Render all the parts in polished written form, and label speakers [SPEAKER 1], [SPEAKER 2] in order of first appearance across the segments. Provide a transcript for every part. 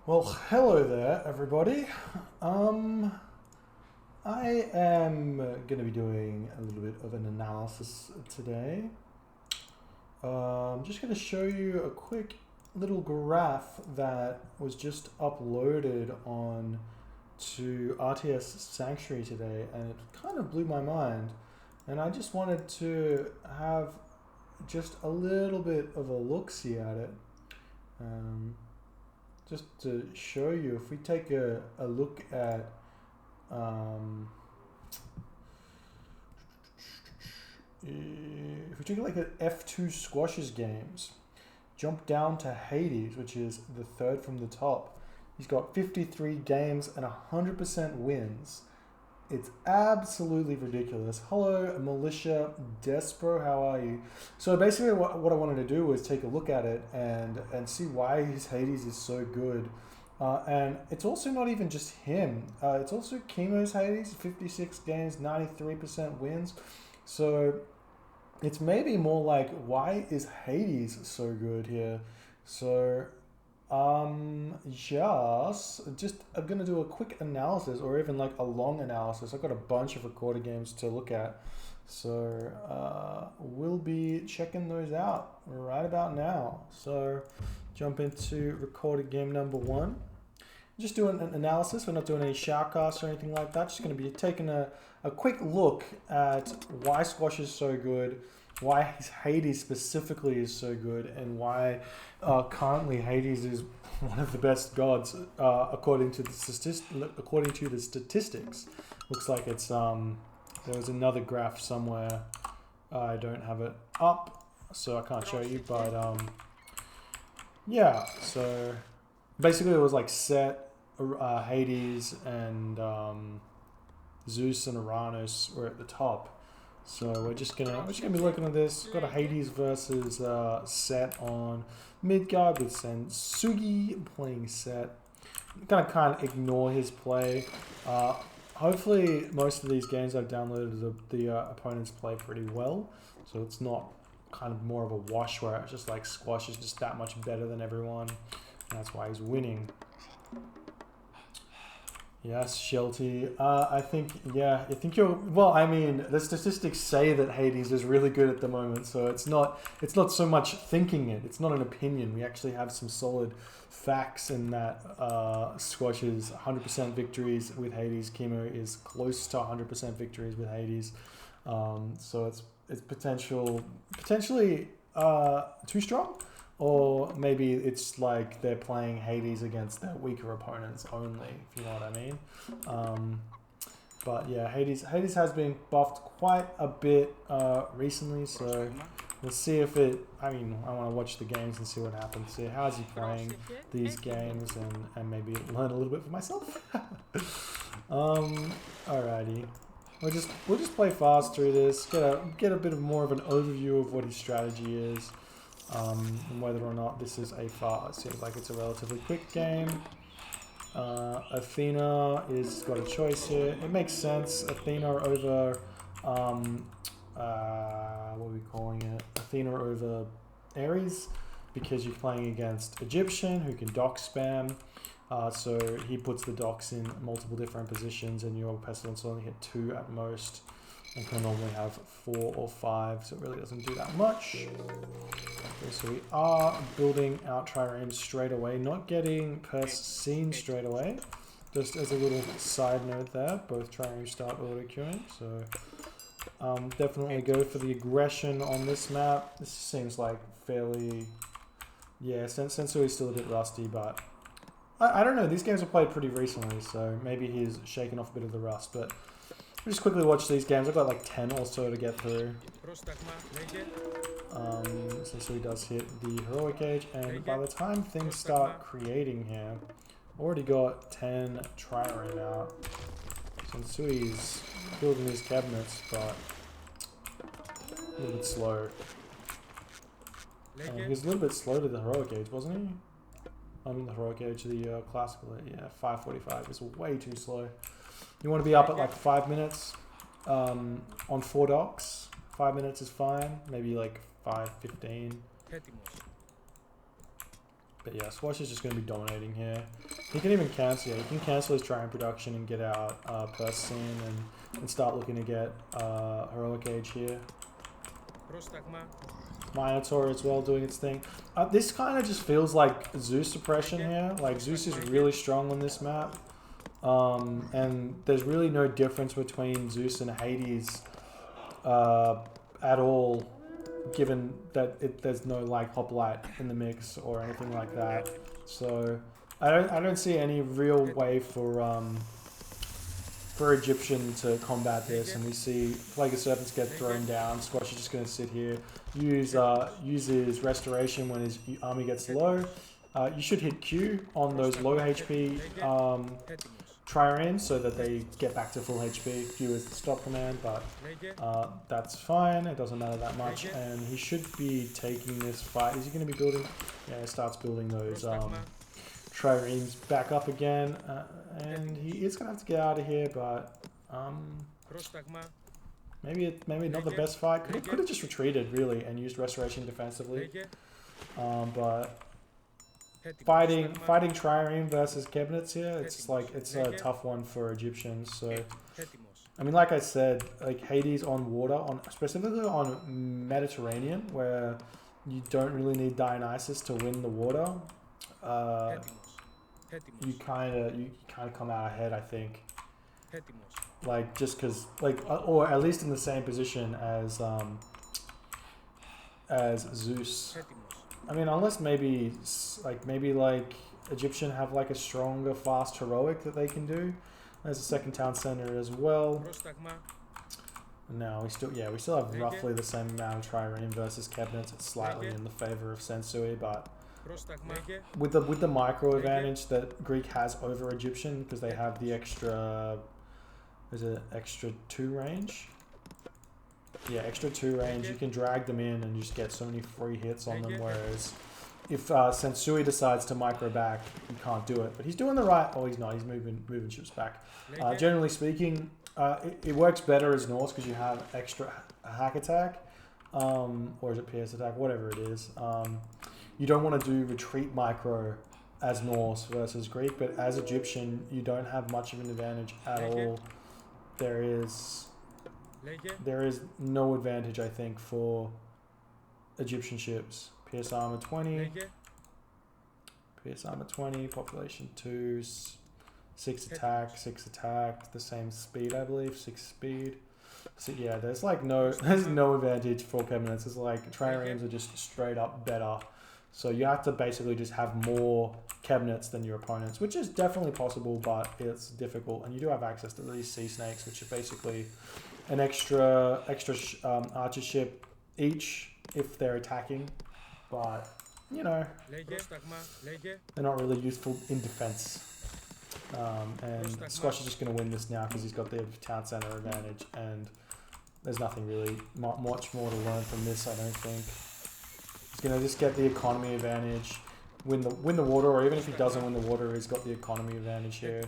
[SPEAKER 1] Well, hello there, everybody. I am going to be doing a little bit of an analysis today. I'm just going to show you a quick little graph that was just uploaded on to RTS Sanctuary today, and it kind of blew my mind. And I just wanted to have just a little bit of a look-see at it. Just to show you, if we take a look at if we take like at F2Squash's games, jump down to Hades, which is the third from the top. He's got 53 games and 100% wins. It's absolutely ridiculous. Hello, Militia Despero, how are you? So basically what I wanted to do was take a look at it and see why his Hades is so good. And it's also not even just him. It's also Chemo's Hades, 56 games, 93% wins. So it's maybe more like, why is Hades so good here? So just I'm gonna do a quick analysis, or even like a long analysis. I've got a bunch of recorded games to look at, so we'll be checking those out right about now. So jump into recorded game number one. Just doing an analysis. We're not doing any shoutcasts or anything like that. Just going to be taking a quick look at why Squash is so good, why his Hades specifically is so good, and why currently Hades is one of the best gods according to the statistics. Looks like it's there was another graph somewhere. I don't have it up, so I can't show you. But yeah, so basically it was like Set, Hades, and Zeus and Uranus were at the top. So we're just gonna be looking at this. Got a Hades versus Set on Midgard with Sensugi playing Set. I'm gonna kind of ignore his play. Hopefully most of these games I've downloaded, the opponents play pretty well, so it's not kind of more of a wash where it's just like Squash is just that much better than everyone. And that's why he's winning. Yes, Shelty. I think you're, well, I mean, the statistics say that Hades is really good at the moment, so it's not so much thinking it. It's not an opinion. We actually have some solid facts in that Squash's 100% victories with Hades. Chemo is close to 100% victories with Hades. So it's potentially too strong. Or maybe it's like they're playing Hades against their weaker opponents only, if you know what I mean. But yeah, Hades has been buffed quite a bit recently, so let's see if it, I mean, I want to watch the games and see what happens. See how's he playing these games, and maybe learn a little bit for myself. Alrighty. We'll just play fast through this, get a bit of more of an overview of what his strategy is. And whether or not this is a fast. Seems like it's a relatively quick game. Athena is got a choice here. It makes sense. Athena over what are we calling it? Athena over Ares, because you're playing against Egyptian who can dock spam. So he puts the docks in multiple different positions, and your Pestilence only hit 2 at most, and can normally have 4 or 5, so it really doesn't do that much. Okay, so we are building out triremes straight away, not getting Pers seen straight away. Just as a little side note there, both triremes start auto-queuing, so definitely go for the aggression on this map. This seems like fairly, yeah, Sensui is still a bit rusty, but I don't know, these games were played pretty recently, so maybe he's shaken off a bit of the rust, but we'll just quickly watch these games. I've got like 10 or so to get through. So he does hit the heroic age, and by the time things start creating here, already got 10 trireme out. Sensui's building his cabinets, but a little bit slow. He was a little bit slow to the heroic age, wasn't he? I mean the heroic age, the classical, yeah, 5:45 is way too slow. You want to be up at like 5 minutes on 4 docks. 5 minutes is fine, maybe like 5:15. But yeah, Squash is just going to be dominating here. He can even cancel. Yeah, he can cancel his Triumph production and get out Person and start looking to get Heroic Age here. Minotaur as well doing its thing. This kind of just feels like Zeus suppression here. Like Zeus is really strong on this map. And there's really no difference between Zeus and Hades at all, given that there's no like hoplite in the mix or anything like that. So I don't see any real way for Egyptian to combat this, and we see Plague of Serpents get thrown down. Squash is just going to sit here, use his restoration when his army gets low. You should hit Q on those low HP triremes so that they get back to full HP. Q is the stop command, but that's fine. It doesn't matter that much, and he should be taking this fight. Is he going to be building? Yeah, he starts building those triremes back up again, and he is going to have to get out of here, but maybe not the best fight. Could have just retreated really and used restoration defensively, but fighting trireme versus cabinets here, it's a tough one for Egyptians. So I mean, like I said, like Hades on water, specifically on Mediterranean, where you don't really need Dionysus to win the water. You kind of come out ahead, I think. Like just because, or at least in the same position as Zeus. I mean, unless maybe Egyptian have like a stronger fast heroic that they can do. There's a second town center as well. No, we still have roughly the same amount of trireme versus cabinets. It's slightly in the favor of Sensui, but with the micro advantage that Greek has over Egyptian, because they have the extra, is it extra 2 range? Yeah, extra 2 range. You can drag them in and just get so many free hits on them, whereas if Sensui decides to micro back, you can't do it. But he's doing the right. Oh, he's not. He's moving ships back. Generally speaking, it works better as Norse because you have extra hack attack, or is it PS attack? Whatever it is. You don't want to do retreat micro as Norse versus Greek, but as Egyptian, you don't have much of an advantage at all. There is no advantage, I think, for Egyptian ships. PS armor 20, population 2, 6 attack, the same speed, I believe, 6 speed. So yeah, there's no advantage for cabinets. It's like triremes are just straight up better. So you have to basically just have more cabinets than your opponents, which is definitely possible, but it's difficult. And you do have access to these sea snakes, which are basically an extra archer ship each if they're attacking, but you know, they're not really useful in defense. And Squash is just going to win this now because he's got the town center advantage, and there's nothing really much more to learn from this, I don't think. He's going to just get the economy advantage, win the water, or even if he doesn't win the water, he's got the economy advantage here.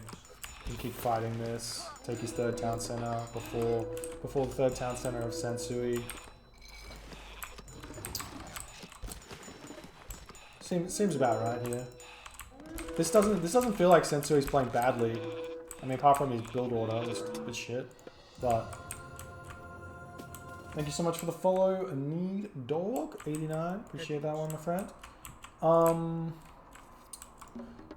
[SPEAKER 1] He can keep fighting this, take his third town center before the third town center of Sensui. Seems about right here. This doesn't feel like Sensui's playing badly. I mean, apart from his build order, it's shit. But thank you so much for the follow, Need Dog 89. Appreciate that one, my friend.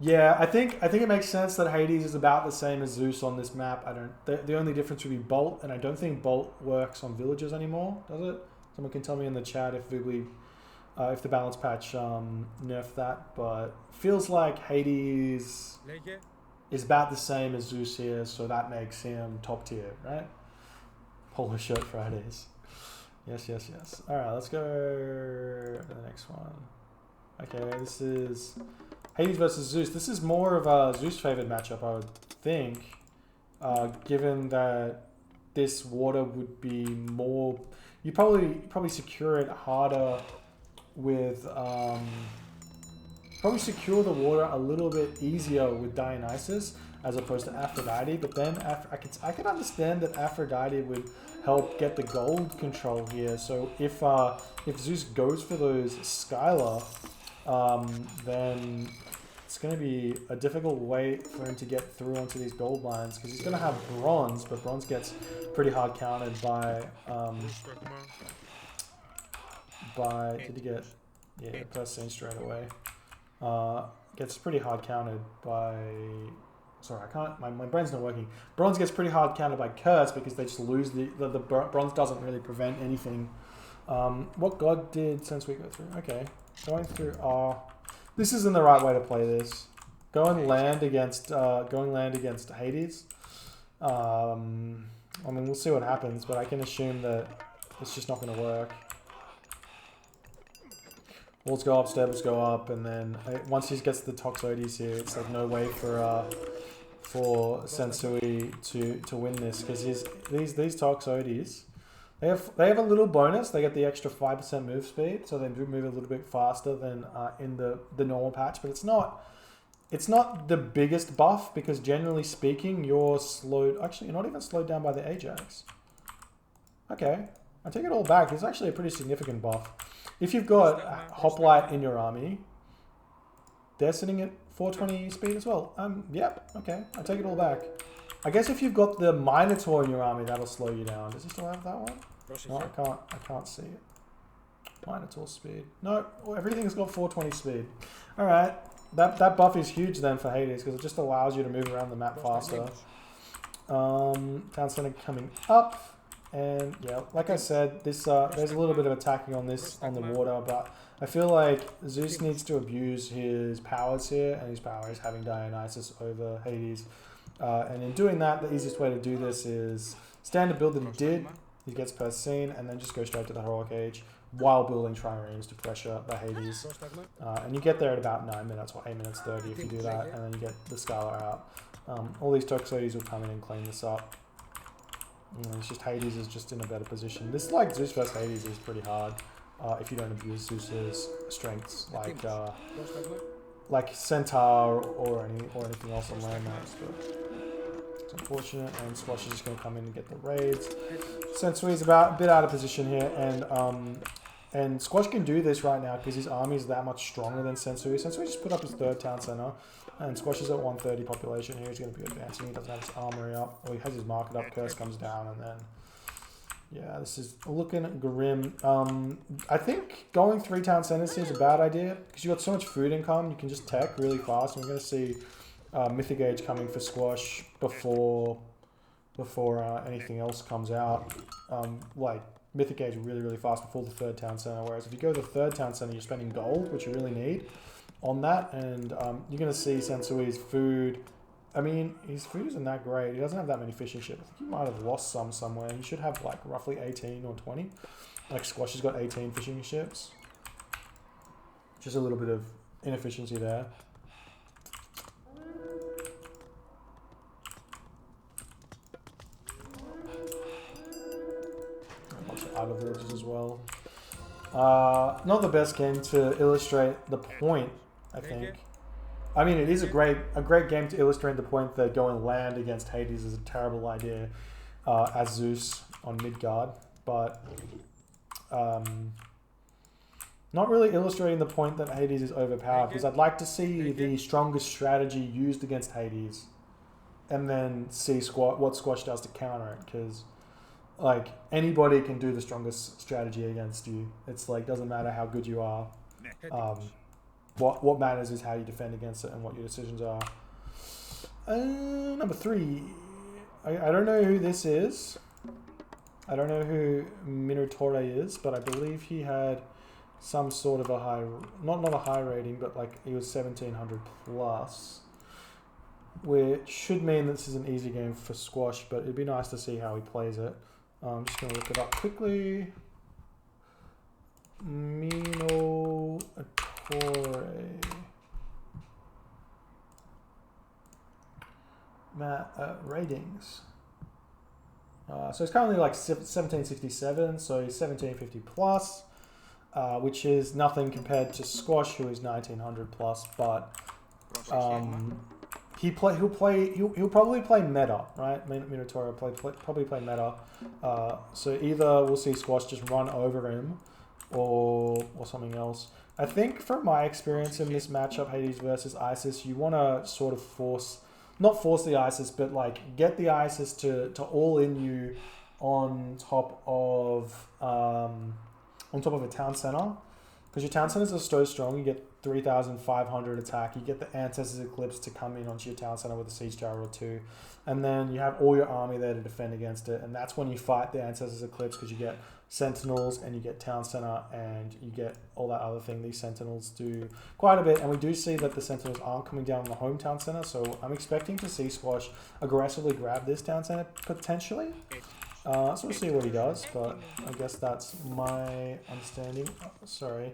[SPEAKER 1] Yeah, I think it makes sense that Hades is about the same as Zeus on this map. The only difference would be Bolt, and I don't think Bolt works on villages anymore, does it? Someone can tell me in the chat if the balance patch nerfed that, but feels like Hades is about the same as Zeus here, so that makes him top tier, right? Polo shirt Fridays. Yes. Alright, let's go to the next one. Okay, this is Hades versus Zeus. This is more of a Zeus favored matchup, I would think, given that this water would be more... You probably secure it harder with... probably secure the water a little bit easier with Dionysus as opposed to Aphrodite, but then I could understand that Aphrodite would help get the gold control here. So if Zeus goes for those Skylar, then it's going to be a difficult way for him to get through onto these gold lines because he's going to have bronze, but bronze gets pretty hard countered by did he get, yeah, first scene straight away. Gets pretty hard countered by, sorry, I can't, my brain's not working. Bronze gets pretty hard countered by curse because they just lose the bronze doesn't really prevent anything. What god did since we go through? Okay, going through this isn't the right way to play this. Going land against Hades. I mean, we'll see what happens, but I can assume that it's just not going to work. Walls go up, stables go up, and then once he gets the Toxotes here, it's like no way for Sensui to win this because these Toxotes, they have a little bonus. They get the extra 5% move speed, so they move a little bit faster than in the normal patch. But it's not the biggest buff because generally speaking, you're slowed. Actually, you're not even slowed down by the Ajax. Okay, I take it all back. It's actually a pretty significant buff. If you've got Hoplite in your army, they're sitting at 420 speed as well. Yep, okay, I take it all back. I guess if you've got the Minotaur in your army, that'll slow you down. Does he still have that one? No, I can't see it. Minotaur speed. No, everything's got 420 speed. Alright, that buff is huge then for Hades because it just allows you to move around the map faster. Town Center coming up. And yeah, like I said, this there's a little bit of attacking on the water, but I feel like Zeus needs to abuse his powers here, and his power is having Dionysus over Hades. And in doing that, the easiest way to do this is standard build that he did. He gets per scene, and then just go straight to the Heroic Age while building triremes to pressure the Hades. And you get there at about 9 minutes or 8 minutes 30 if you do that, and then you get the Scala out. All these Toxotes will come in and clean this up. It's just Hades is just in a better position. This like Zeus vs Hades is pretty hard if you don't abuse Zeus's strengths like Centaur or anything else on landmass. But it's unfortunate, and Squash is just going to come in and get the raids. Sensui is a bit out of position here, and Squash can do this right now because his army is that much stronger than Sensui. Sensui just put up his 3rd town center. And Squash is at 130 population here. He's going to be advancing. He doesn't have his armory up. Well, he has his market up. Curse comes down. And then, yeah, this is looking grim. I think going 3 town centers here is a bad idea. Because you've got so much food income. You can just tech really fast. And we're going to see Mythic Age coming for Squash before anything else comes out. Like, Mythic Age really, really fast before the 3rd town center. Whereas if you go to the 3rd town center, you're spending gold, which you really need on that, and you're going to see Sensui's food. I mean, his food isn't that great. He doesn't have that many fishing ships. I think he might have lost some somewhere. He should have like roughly 18 or 20. Like Squash has got 18 fishing ships. Just a little bit of inefficiency there. A bunch of outer villages as well. Not the best game to illustrate the point, I think. I mean, it is a great game to illustrate the point that going land against Hades is a terrible idea as Zeus on Midgard, but not really illustrating the point that Hades is overpowered, because I'd like to see the strongest strategy used against Hades and then see what Squash does to counter it, because like anybody can do the strongest strategy against you. It's like doesn't matter how good you are. What matters is how you defend against it and what your decisions are. Number 3. I don't know who this is. I don't know who Minotaur is, but I believe he had some sort of a high, not a high rating, but like he was 1700 plus, which should mean this is an easy game for Squash, but it'd be nice to see how he plays it. I'm just going to look it up quickly. Minotaur. Ratings. So it's currently like 1767, so he's 1750 plus, which is nothing compared to Squash, who is 1900 plus, but he'll probably play meta, right? Minotaur will probably play meta. So either we'll see Squash just run over him, or something else. I think from my experience in this matchup, Hades versus Isis, you want to sort of not force the Isis, but like get the Isis to all in you on top of a town center, because your town centers are so strong. You get 3,500 attack. You get the Ancestors Eclipse to come in onto your town center with a siege tower or two, and then you have all your army there to defend against it. And that's when you fight the Ancestors Eclipse, because you get Sentinels and you get town center and you get all that other thing. These Sentinels do quite a bit, and we do see that the Sentinels aren't coming down on the home town center. So I'm expecting to see Squash aggressively grab this town center potentially. So we'll see what he does, but I guess that's my understanding. Oh, sorry.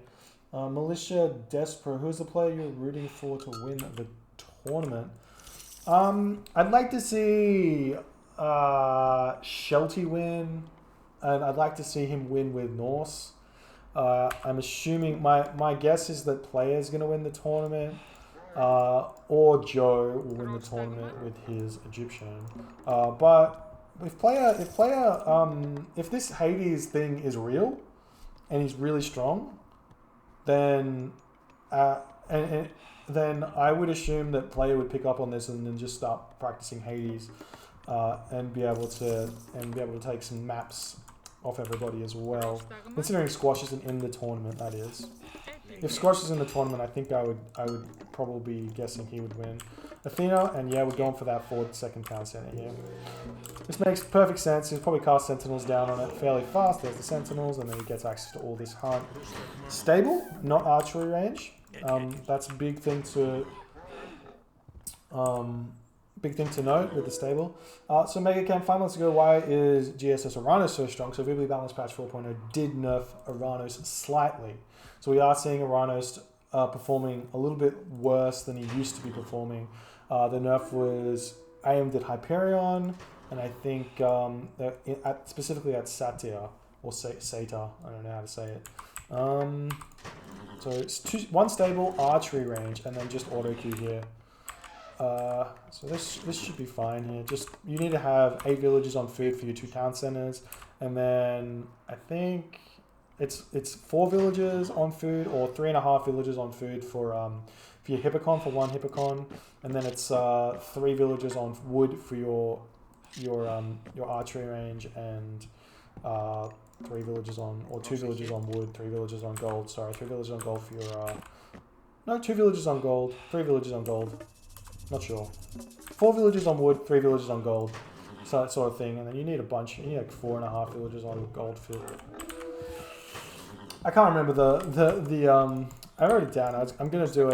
[SPEAKER 1] Militia Despero, who's the player you're rooting for to win the tournament? I'd like to see Shelty win, and I'd like to see him win with Norse. I'm assuming, my guess is that Player's going to win the tournament, or Joe will win the tournament with his Egyptian. But if this Hades thing is real and he's really strong, then then I would assume that Player would pick up on this and then just start practicing Hades, and be able to take some maps off everybody as well. Considering Squash isn't in the tournament, that is. If Squash is in the tournament, I think I would probably be guessing he would win. Athena, and yeah, we're going for that forward second town center here. This makes perfect sense. He'll probably cast Sentinels down on it fairly fast. There's the Sentinels, and then he gets access to all this hunt. Stable, not archery range. That's a big thing to note with the stable. So Mega Camp 5 months ago, why is GSS Uranos so strong? So Vibly Balance Patch 4.0 did nerf Uranos slightly. So we are seeing Uranos performing a little bit worse than he used to be performing. The nerf was aimed at Hyperion, and I think specifically at Satyr, or Satyr, I don't know how to say it. So it's one stable, archery range, and then just auto queue here. So this should be fine here. Just, you need to have 8 villages on food for your 2 town centers, and then I think it's 4 villages on food, or 3.5 villages on food for your Hippocon, for 1 Hippocon, and then it's 3 villages on wood for your archery range, and 3 villages on, or 2 villages on wood, 3 villages on gold. Sorry, 3 villages on gold for your 2 villages on gold, 3 villages on gold. Not sure. 4 villages on wood, 3 villages on gold. So that sort of thing. And then you need a bunch. You need like 4.5 villages on gold for. I can't remember the I wrote it down. I'm gonna do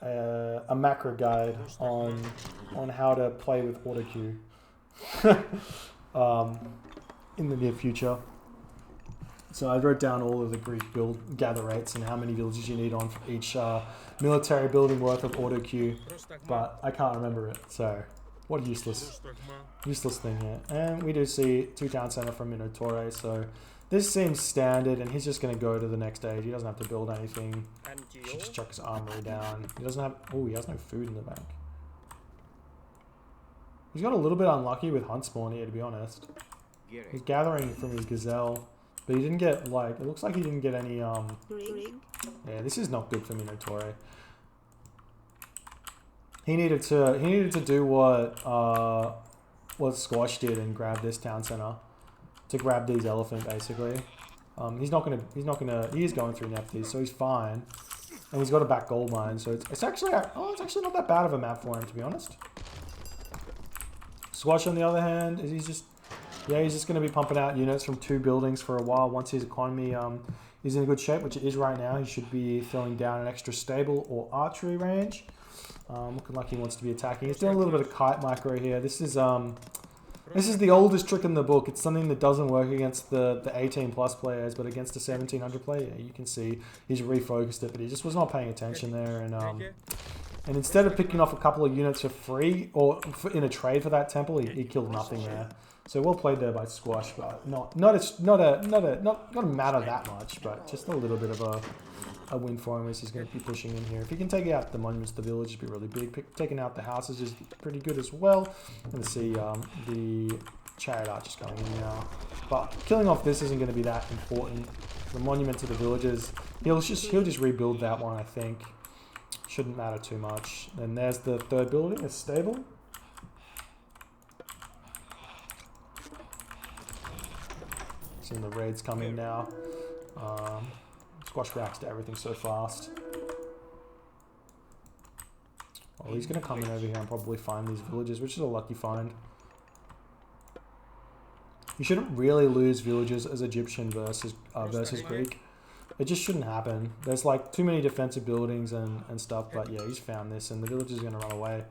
[SPEAKER 1] a macro guide on how to play with auto queue in the near future. So I wrote down all of the Greek build gather rates and how many villages you need on for each military building worth of auto queue, but I can't remember it. So what a useless thing here. And we do see 2 town center from Minotaure. So this seems standard, and he's just going to go to the next stage. He doesn't have to build anything. He should just chuck his armory down. He doesn't have. Oh, he has no food in the bank. He's got a little bit unlucky with Hunt Spawn here, to be honest. He's gathering from his Gazelle. But he didn't get, like, it looks like he didn't get any, yeah, this is not good for Minotaure. He needed to do what Squash did and grab this town center. To grab these elephant, basically. He is going through Nephthys, so he's fine. And he's got a back gold mine, so it's actually not that bad of a map for him, to be honest. Squash, on the other hand, he's just going to be pumping out units from 2 buildings for a while. Once his economy is in good shape, which it is right now, he should be throwing down an extra stable or archery range. Looking like he wants to be attacking. He's doing a little bit of kite micro here. This is the oldest trick in the book. It's something that doesn't work against the 18 plus players, but against the 1700 player, you can see he's refocused it, but he just was not paying attention there. And instead of picking off a couple of units for free or in a trade for that temple, he killed nothing there. So well played there by Squash, but not a matter that much, but just a little bit of a win for him is he's going to be pushing in here. If he can take out the monuments, the villages be really big. Taking out the houses is pretty good as well. And see the chariot archers going in now. But killing off this isn't going to be that important. The monument to the villages, he'll just rebuild that one, I think. Shouldn't matter too much. And there's the third building, it's stable. Seeing the raids coming now. Squash reacts to everything so fast. Well, he's going to come in over here and probably find these villages, which is a lucky find. You shouldn't really lose villages as Egyptian versus Greek. It just shouldn't happen. There's like too many defensive buildings and stuff, but yeah, he's found this and the villagers are going to run away.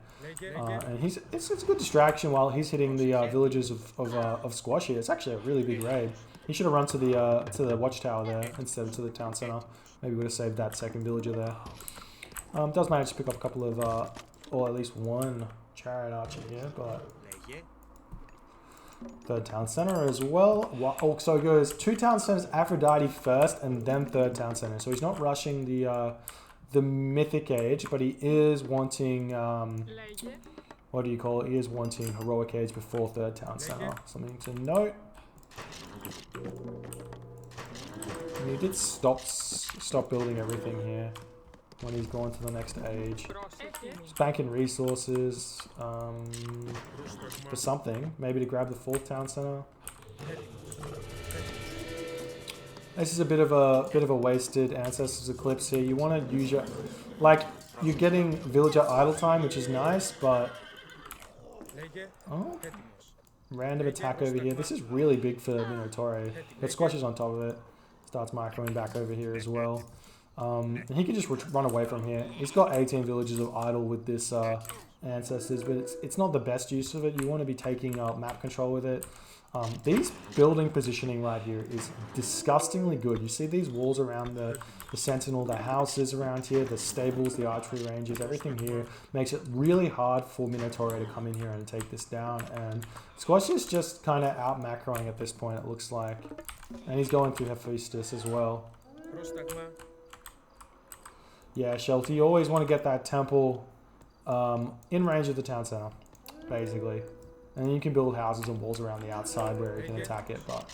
[SPEAKER 1] And it's a good distraction while he's hitting the villages of Squash here. It's actually a really big raid. He should have run to the watchtower there instead of to the town center. Maybe would have saved that second villager there. Does manage to pick up a couple of, or at least one chariot archer here, but third town center as well. Oh, so it goes 2 town centers, Aphrodite first, and then third town center. So he's not rushing the mythic age, but he is wanting what do you call it? He is wanting heroic age before third town center. Something to note. And he did stop building everything here when he's going to the next age. He's banking resources for something, maybe to grab the 4th town center. This is a bit of a wasted Ancestors Eclipse here. You want to use your, like, you're getting villager idle time, which is nice, but random attack over here. This is really big for Minotaur. But Squash is on top of it. Starts microing back over here as well. And he can just run away from here. He's got 18 villages of idle with this Ancestors, but it's not the best use of it. You want to be taking map control with it. These building positioning right here is disgustingly good. You see these walls around the Sentinel, the houses around here, the stables, the archery ranges, everything here makes it really hard for Minotaur to come in here and take this down. And Squash is just kind of out macroing at this point, it looks like. And he's going through Hephaestus as well. Yeah, Shelty, you always want to get that temple in range of the town center, basically. And then you can build houses and walls around the outside where you can attack it, but...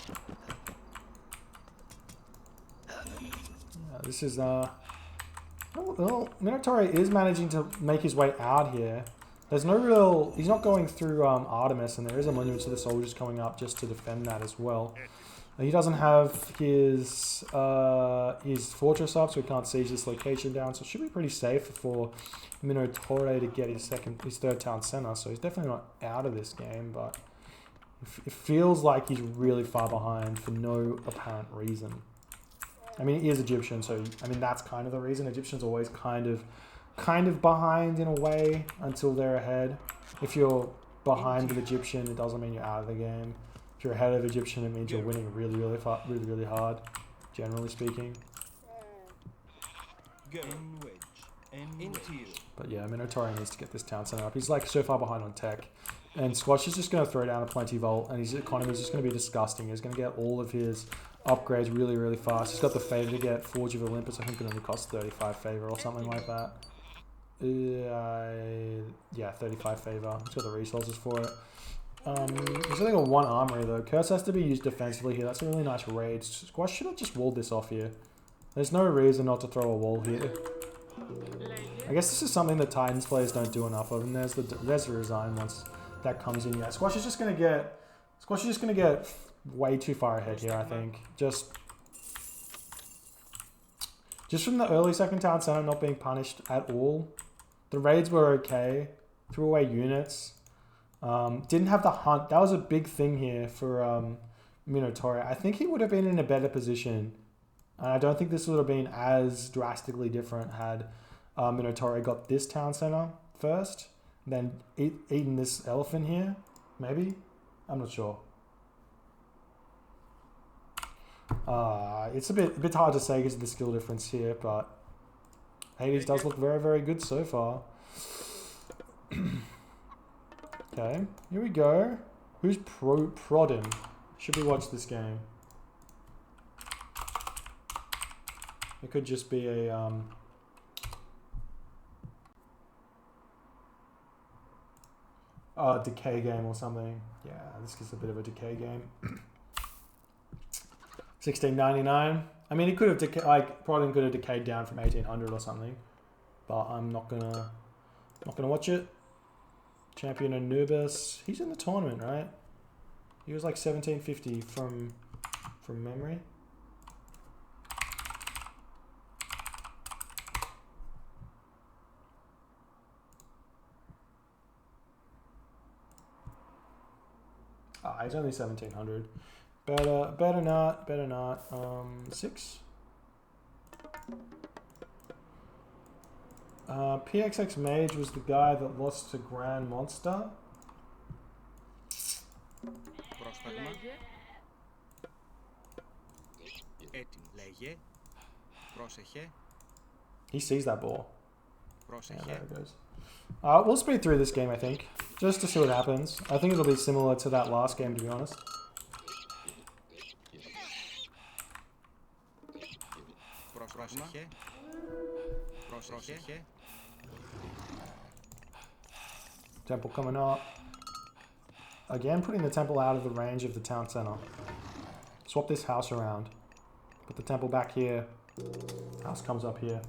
[SPEAKER 1] yeah, this is... well, Minotaur is managing to make his way out here. There's no real... he's not going through Artemis, and there is a monument to the soldiers coming up just to defend that as well. He doesn't have his fortress up, so he can't siege this location down. So it should be pretty safe for Minotaur to get his third town center. So he's definitely not out of this game, but it feels like he's really far behind for no apparent reason. I mean, he is Egyptian, so I mean that's kind of the reason. Egyptians are always kind of behind in a way until they're ahead. If you're behind with Egyptian, it doesn't mean you're out of the game. If you're ahead of Egyptian, it means you're winning really hard, generally speaking. But yeah, Minotaur needs to get this town center up. He's like so far behind on tech. And Squash is just going to throw down a plenty volt, and his economy is just going to be disgusting. He's going to get all of his upgrades really fast. He's got the favor to get Forge of Olympus. I think it only costs 35 favor or something like that. Yeah, 35 favor. He's got the resources for it. He's only got 1 armory though. Curse has to be used defensively here. That's a really nice raid. Squash should have just walled this off here. There's no reason not to throw a wall here. I guess this is something that Titans players don't do enough of, and there's the resign once that comes in. Yeah, Squash is just gonna get way too far ahead here, I think. Just from the early second town center not being punished at all. The raids were okay. Threw away units. Didn't have the hunt. That was a big thing here for Minotaur. I think he would have been in a better position. And I don't think this would have been as drastically different had Minotaur got this town center first, then eaten this elephant here, maybe? I'm not sure. It's a bit hard to say because of the skill difference here, but Hades does look very good so far. Okay, here we go. Who's prodding? Should we watch this game? It could just be a decay game or something. Yeah, this is a bit of a decay game. 1699. I mean, it could have decayed. Like, probably could have decayed down from 1800 or something, but I'm not gonna watch it. Champion Anubis. He's in the tournament, right? He was like 1750 from memory. Ah, he's only 1700. Better not. 6. PXX Mage was the guy that lost to Grand Monster. He sees that ball. Yeah, there it goes. We'll speed through this game, I think, just to see what happens. I think it'll be similar to that last game, to be honest. Temple coming up. Again, putting the temple out of the range of the town center. Swap this house around. Put the temple back here. House comes up here.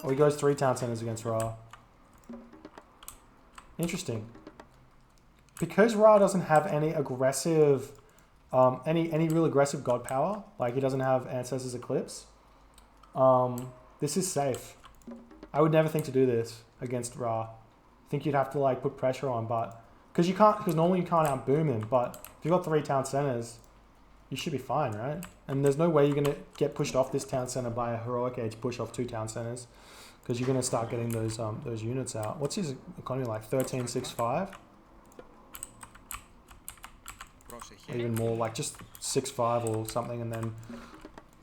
[SPEAKER 1] Oh, he goes 3 town centers against Ra. Interesting. Because Ra doesn't have any aggressive, any real aggressive god power, like he doesn't have Ancestors Eclipse, this is safe. I would never think to do this against Ra. I think you'd have to like put pressure on, but because normally you can't outboom him, but if you've got 3 town centers, you should be fine, right? And there's no way you're gonna get pushed off this town center by a heroic age push off 2 town centers, because you're gonna start getting those units out. What's his economy like? 1365? Even more, like just 6-5 or something, and then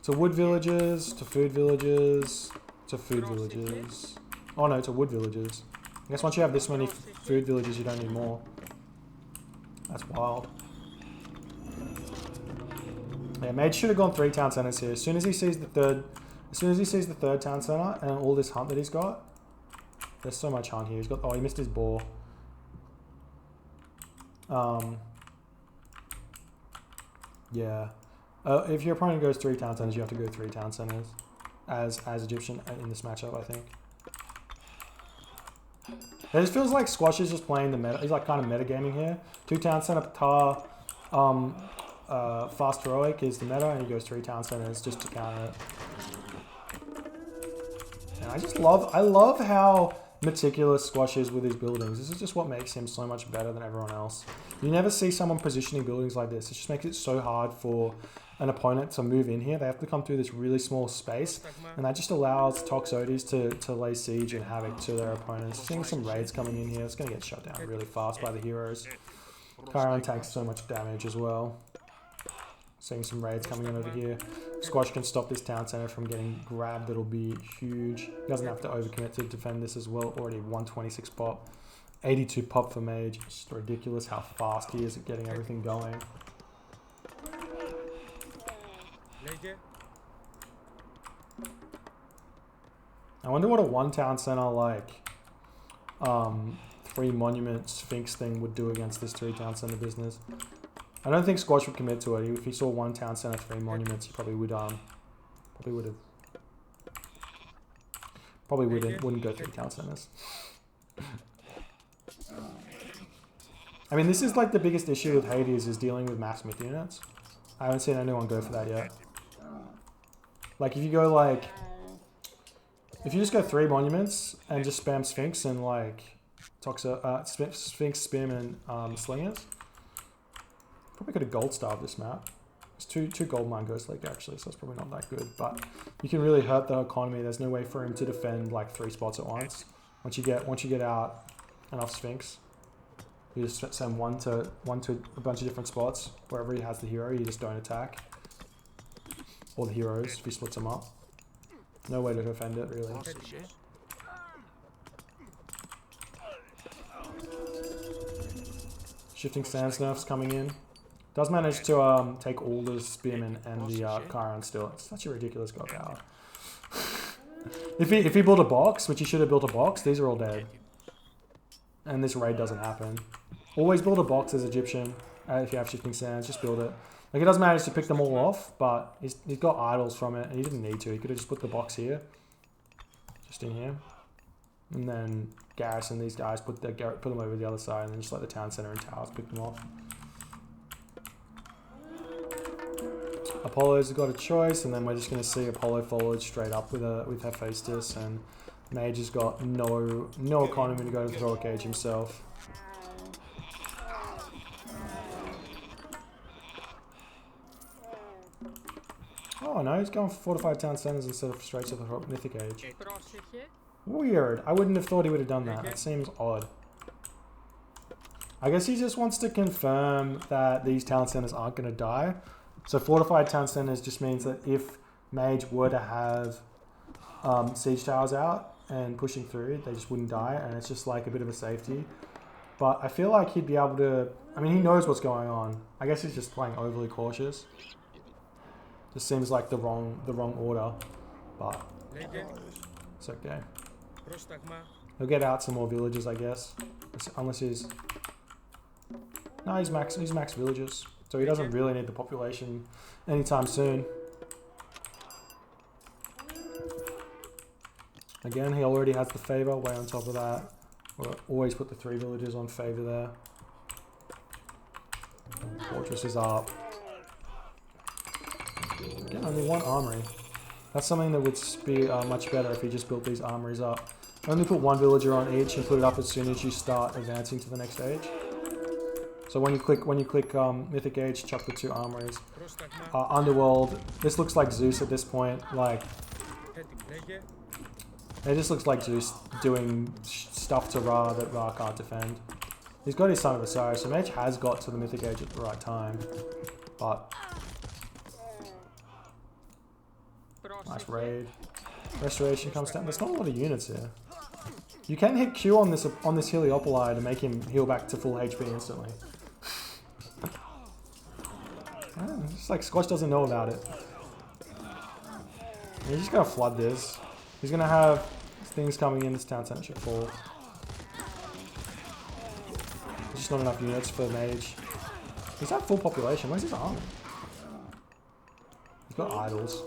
[SPEAKER 1] to wood villages, to food villages, to food villages. Oh no, to wood villages. I guess once you have this many food villages, you don't need more. That's wild. Yeah, Mage should have gone 3 town centers here. As soon as he sees the third town center and all this hunt that he's got, there's so much hunt here. He's got, oh, he missed his boar. Yeah. If your opponent goes 3 town centers, you have to go 3 town centers as Egyptian in this matchup, I think. It just feels like Squash is just playing the meta. He's like kind of metagaming here. 2 town center Patar, fast heroic is the meta, and he goes 3 town centers just to counter it. And I love how meticulous Squash is with his buildings. This is just what makes him so much better than everyone else. You never see someone positioning buildings like this. It just makes it so hard for an opponent to move in here. They have to come through this really small space, and that just allows Toxotes to lay siege and havoc to their opponents. Seeing some raids coming in here, it's going to get shut down really fast by the heroes. Chiron takes so much damage as well. Seeing some raids coming in over here. Squash can stop this town center from getting grabbed. That'll be huge. He doesn't have to overcommit to defend this as well. Already 126 pop. 82 pop for Mage. It's just ridiculous how fast he is at getting everything going. I wonder what a 1 town center like 3 monument Sphinx thing would do against this 3 town center business. I don't think Squash would commit to it. If he saw 1 town center 3 monuments, he probably wouldn't go 3 town centers. I mean, this is like the biggest issue with Hades is dealing with mass myth units. I haven't seen anyone go for that yet. Like if you go like, if you just go 3 monuments and just spam Sphinx and like Sphinx, Spim and Slingers, probably could have gold starved this map. It's 2 gold mine Ghost Lake actually, so it's probably not that good. But you can really hurt the economy. There's no way for him to defend like 3 spots at once. Once you get out enough Sphinx, you just send one to a bunch of different spots. Wherever he has the hero, you just don't attack. Or the heroes, if he splits them up. No way to defend it, really. Shifting Sands nerfs coming in. Does manage to take all the Spearmen and the Chiron still. It's such a ridiculous god power. If he built a box, which he should have built a box, these are all dead. And this raid doesn't happen. Always build a box as Egyptian. If you have Shifting Sands, just build it. Like, he does manage to pick them all off, but he's got idols from it, and he didn't need to. He could have just put the box here. Just in here. And then garrison these guys, put them over the other side, and then just let the town center and towers pick them off. Apollo's got a choice, and then we're just going to see Apollo followed straight up with Hephaestus, and Mage has got no economy to go to throw a cage himself. Oh no, he's going for fortified town centers instead of straight to the mythic age. Weird. I wouldn't have thought he would have done that. That seems odd. I guess he just wants to confirm that these town centers aren't going to die. So fortified town centers just means that if Mage were to have siege towers out and pushing through, they just wouldn't die, and it's just like a bit of a safety. But I feel like he'd be able to... I mean, he knows what's going on. I guess he's just playing overly cautious. Just seems like the wrong order, but it's okay. He'll get out some more villages, I guess, unless he's... No, he's max villages, so he doesn't really need the population anytime soon. Again, he already has the favor way on top of that. We'll always put the 3 villages on favor there. Fortress is up. Again, only 1 armory. That's something that would be much better if you just built these armories up. Only put 1 villager on each and put it up as soon as you start advancing to the next stage. So when you click Mythic Age, chuck the 2 armories. Underworld, this looks like Zeus at this point. Like, it just looks like Zeus doing stuff to Ra that Ra can't defend. He's got his Son of Osiris, so Mage has got to the Mythic Age at the right time. But nice raid. Restoration comes down. There's not a lot of units here. You can hit Q on this Heliopoli to make him heal back to full HP instantly. It's like Squash doesn't know about it. He's just gonna flood this. He's gonna have things coming in. This town center should fall. There's just not enough units for Mage. He's at full population. Where's his army? He's got idols.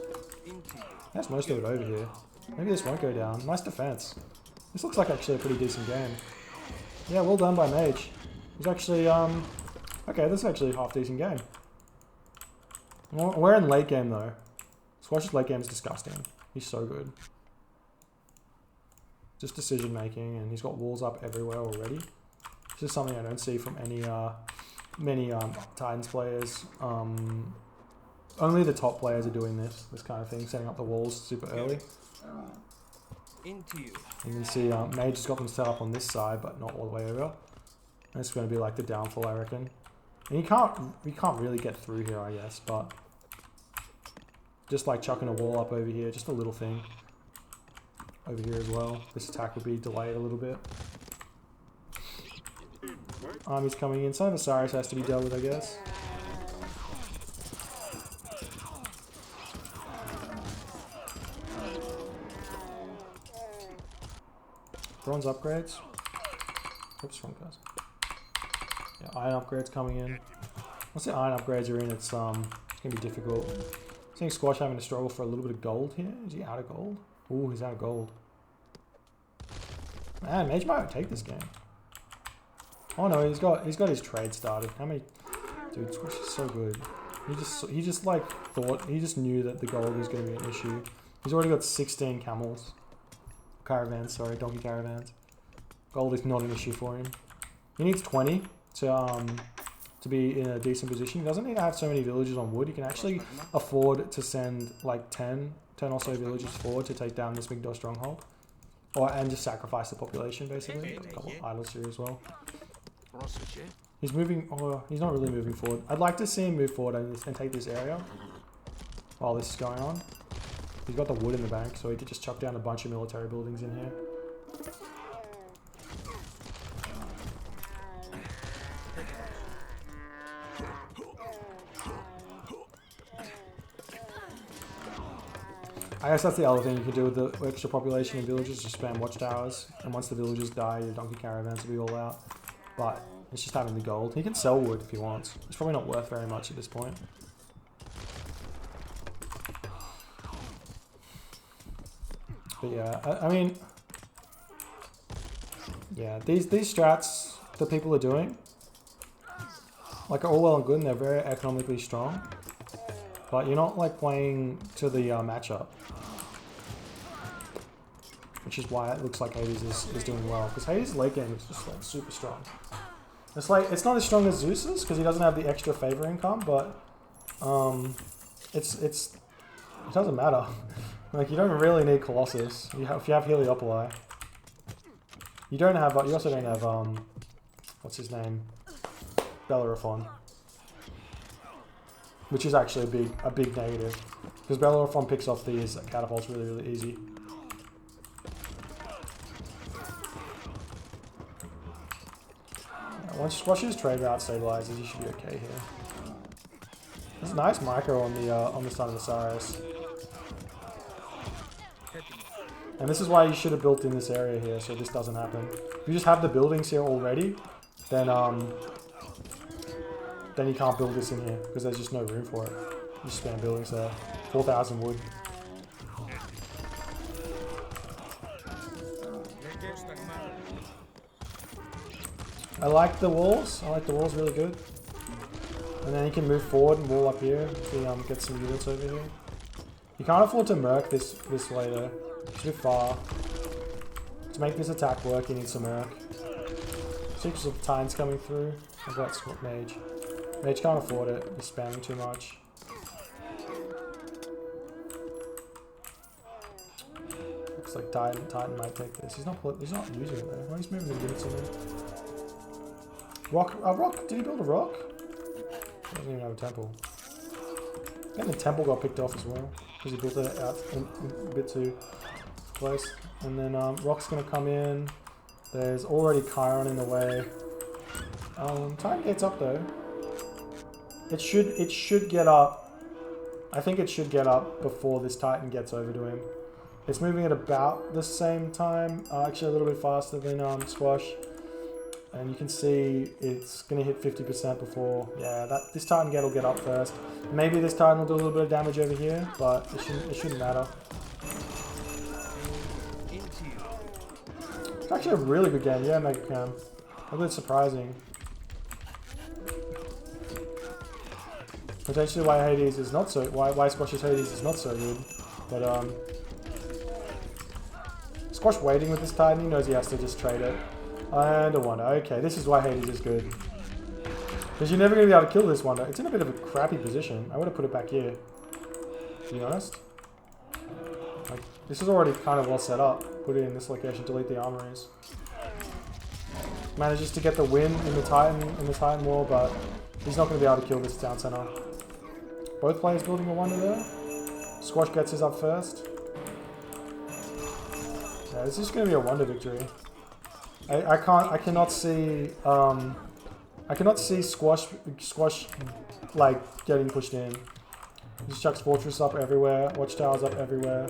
[SPEAKER 1] That's most of it over here. Maybe this won't go down. Nice defense. This looks like actually a pretty decent game. Yeah, well done by Mage. He's actually, okay, this is actually a half decent game. We're in late game though. Squash's late game is disgusting. He's so good. Just decision making, and he's got walls up everywhere already. This is something I don't see from many Titans players. Only the top players are doing this kind of thing, setting up the walls super early. You can see Mage has got them set up on this side, but not all the way over. And it's going to be like the downfall, I reckon. And you can't really get through here, I guess, but just like chucking a wall up over here, just a little thing. Over here as well. This attack would be delayed a little bit. Army's coming in. Son of Osiris has to be dealt with, I guess. Bronze upgrades. Oops, wrong guys. Yeah, iron upgrades coming in. Once the iron upgrades are in, it's gonna be difficult. Seeing Squash having to struggle for a little bit of gold here. Is he out of gold? Ooh, he's out of gold. Man, Mage might take this game. Oh no, he's got his trade started. How many? Dude, Squash is so good. He just like thought, he just knew that the gold was going to be an issue. He's already got 16 camels. Caravans, sorry, donkey caravans. Gold is not an issue for him. He needs 20 to be in a decent position. He doesn't need to have so many villages on wood. He can actually afford to send like 10 or so villages forward to take down this Migdol stronghold. And just sacrifice the population, basically. Got a couple of idols here as well. He's moving, he's not really moving forward. I'd like to see him move forward and take this area while this is going on. He's got the wood in the bank, so he could just chuck down a bunch of military buildings in here. I guess that's the other thing you can do with the extra population in villages, just spam watchtowers. And once the villagers die, your donkey caravans will be all out. But it's just having the gold. He can sell wood if he wants. It's probably not worth very much at this point. But yeah, I mean... Yeah, these strats that people are doing, like, are all well and good and they're very economically strong. But you're not, like, playing to the matchup. Which is why it looks like Hades is doing well. Because Hades' late game is just, like, super strong. It's like, it's not as strong as Zeus's, because he doesn't have the extra favor income, but... it doesn't matter. Like, you don't really need Colossus. If you have Heliopoli. You don't have, you also don't have, what's his name? Bellerophon. Which is actually a big negative. Because Bellerophon picks off these catapults really, really easy. Yeah, once Squash's trade route stabilizes, you should be okay here. There's a nice micro on the side of the Cyrus. And this is why you should have built in this area here, so this doesn't happen. If you just have the buildings here already, then you can't build this in here, because there's just no room for it. You just spam buildings there. 4,000 wood. I like the walls. I like the walls really good. And then you can move forward and wall up here if you get some units over here. You can't afford to merc this way though. It's a bit far. To make this attack work, you need some merc. Six of Tines coming through. I've got Mage. Mage can't afford it. He's spamming too much. Looks like Titan might take this. He's not using it though. He's moving the units in there. Rock? Did he build a rock? He doesn't even have a temple. And the temple got picked off as well. Because he built it out a bit too close. And then Rock's gonna come in. There's already Chiron in the way. Titan gets up though. It should get up. I think it should get up before this Titan gets over to him. It's moving at about the same time, actually a little bit faster than Squash. And you can see it's going to hit 50% before, yeah, this Titan will get up first. Maybe this Titan will do a little bit of damage over here, but it shouldn't matter. It's actually a really good game, yeah, Mega Cam. A bit surprising. Potentially why Hades is not so, why Squash's Hades is not so good, but Squash waiting with this Titan, he knows he has to just trade it. And a wonder. Okay, this is why Hades is good. Because you're never going to be able to kill this wonder. It's in a bit of a crappy position. I would have put it back here, to be honest. Like, this is already kind of well set up. Put it in this location, delete the armories. Manages to get the win in the Titan wall, but he's not going to be able to kill this town center. Both players building a wonder there. Squash gets his up first. Yeah, this is going to be a wonder victory. I cannot see Squash like getting pushed in. He just chucks Fortress up everywhere, Watchtowers up everywhere.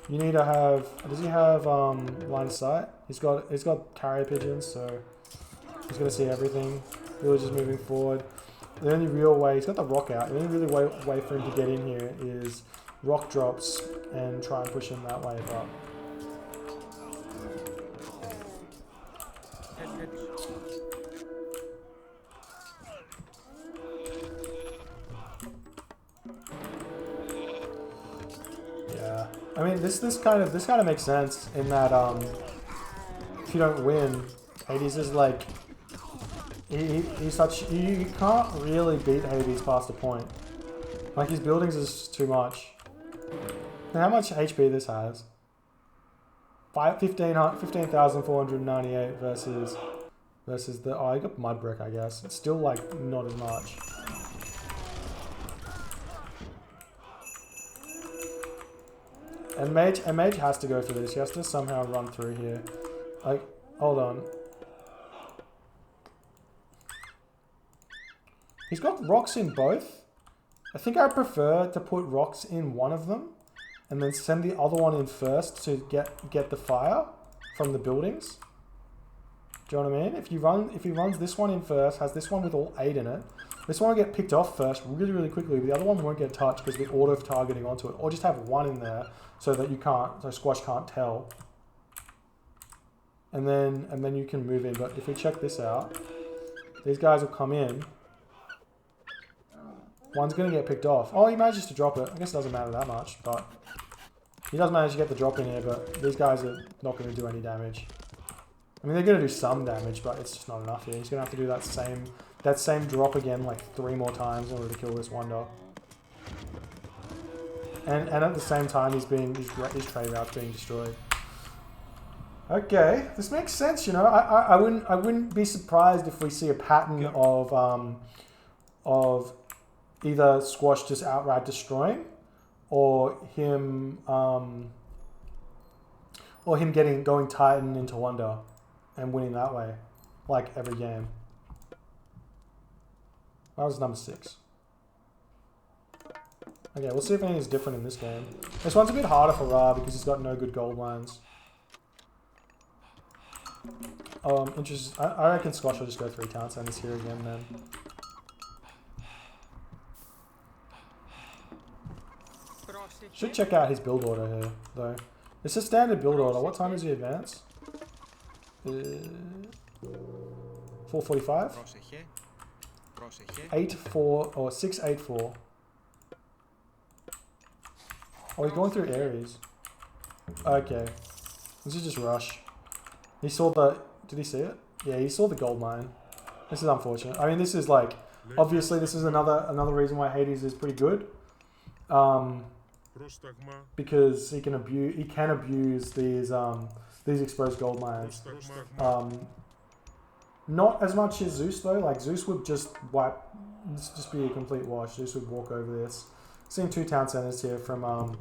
[SPEAKER 1] You need to have, does he have line of sight? He's got carrier pigeons, so he's gonna see everything. Villagers moving forward. The only real way, he's got the rock out, the only really way for him to get in here is rock drops and try and push him that way, but yeah, I mean this kind of makes sense in that if you don't win, Hades is like you can't really beat Hades past a point. Like his buildings is too much. Now how much HP this has? 15,498 versus the, oh, I got mud brick, I guess. It's still like not as much. And Mage has to go for this. He has to somehow run through here. Like, hold on. He's got rocks in both. I think I prefer to put rocks in one of them and then send the other one in first to get the fire from the buildings. Do you know what I mean? If he runs this one in first, has this one with all 8 in it, this one will get picked off first really, really quickly, but the other one won't get touched because the auto targeting onto it. Or just have one in there so that Squash can't tell. And then you can move in. But if we check this out, these guys will come in. One's going to get picked off. Oh, he manages to drop it. I guess it doesn't matter that much, but he does manage to get the drop in here, but these guys are not going to do any damage. I mean, they're going to do some damage, but it's just not enough here. He's going to have to do that same drop again like 3 more times in order to kill this wonder. And at the same time, his trade route's being destroyed. Okay, this makes sense. You know, I wouldn't be surprised if we see a pattern of either Squash just outright destroying, or him going Titan into Wonder and winning that way, like every game. That was number 6. Okay, we'll see if anything's different in this game. This one's a bit harder for Ra because he's got no good gold lines. Interesting. I reckon Squash will just go 3 town centers here again then. Should check out his build order here, though. It's a standard build order. What time does he advance? 4:45? 8-4 or 6-8-4. Oh, he's going through Aries. Okay. This is just rush. He saw the... Did he see it? Yeah, he saw the gold mine. This is unfortunate. I mean, this is like... Obviously, this is another reason why Hades is pretty good. Because he can abuse these exposed gold mines. Not as much as Zeus though. Like Zeus would just be a complete wash. Zeus would walk over this. Seeing 2 town centers here from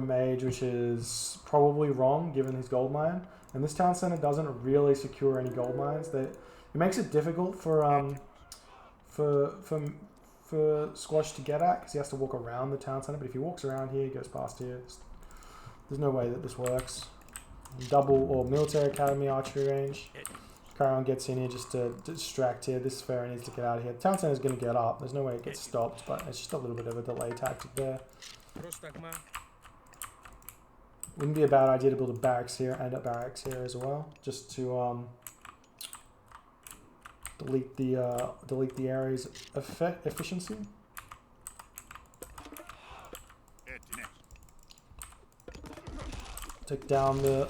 [SPEAKER 1] Mage, which is probably wrong given his gold mine. And this town center doesn't really secure any gold mines. It makes it difficult for Squash to get at because he has to walk around the town center. But if he walks around here, he goes past here. There's no way that this works. Double or military academy archery range. Chiron gets in here just to distract here. This Pharaoh needs to get out of here. The town center is going to get up. There's no way it gets stopped, but it's just a little bit of a delay tactic there. Wouldn't be a bad idea to build a barracks here and a barracks here as well, just to delete the area's efficiency. Take down the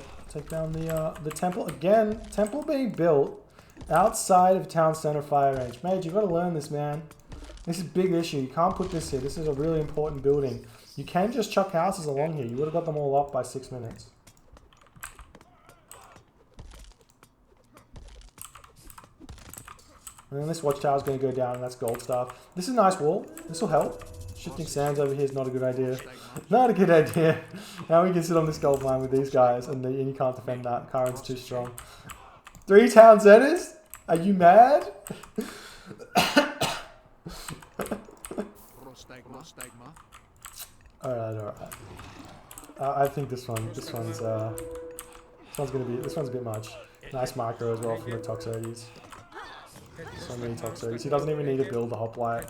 [SPEAKER 1] temple again. Temple being built outside of town center fire range. Mage, you got to learn this, man. This is a big issue. You can't put this here. This is a really important building. You can just chuck houses along here. You would have got them all up by 6 minutes. And then this watchtower is going to go down, and that's gold stuff. This is a nice wall. This will help. Shifting sands over here is not a good idea. Not a good idea. Now we can sit on this gold mine with these guys, and you can't defend that. Chiron's too strong. 3 town centers? Are you mad? Alright. I think this one's a bit much. Nice micro as well from the Toxotes. So many Toxotes. He doesn't even need to build the hoplite.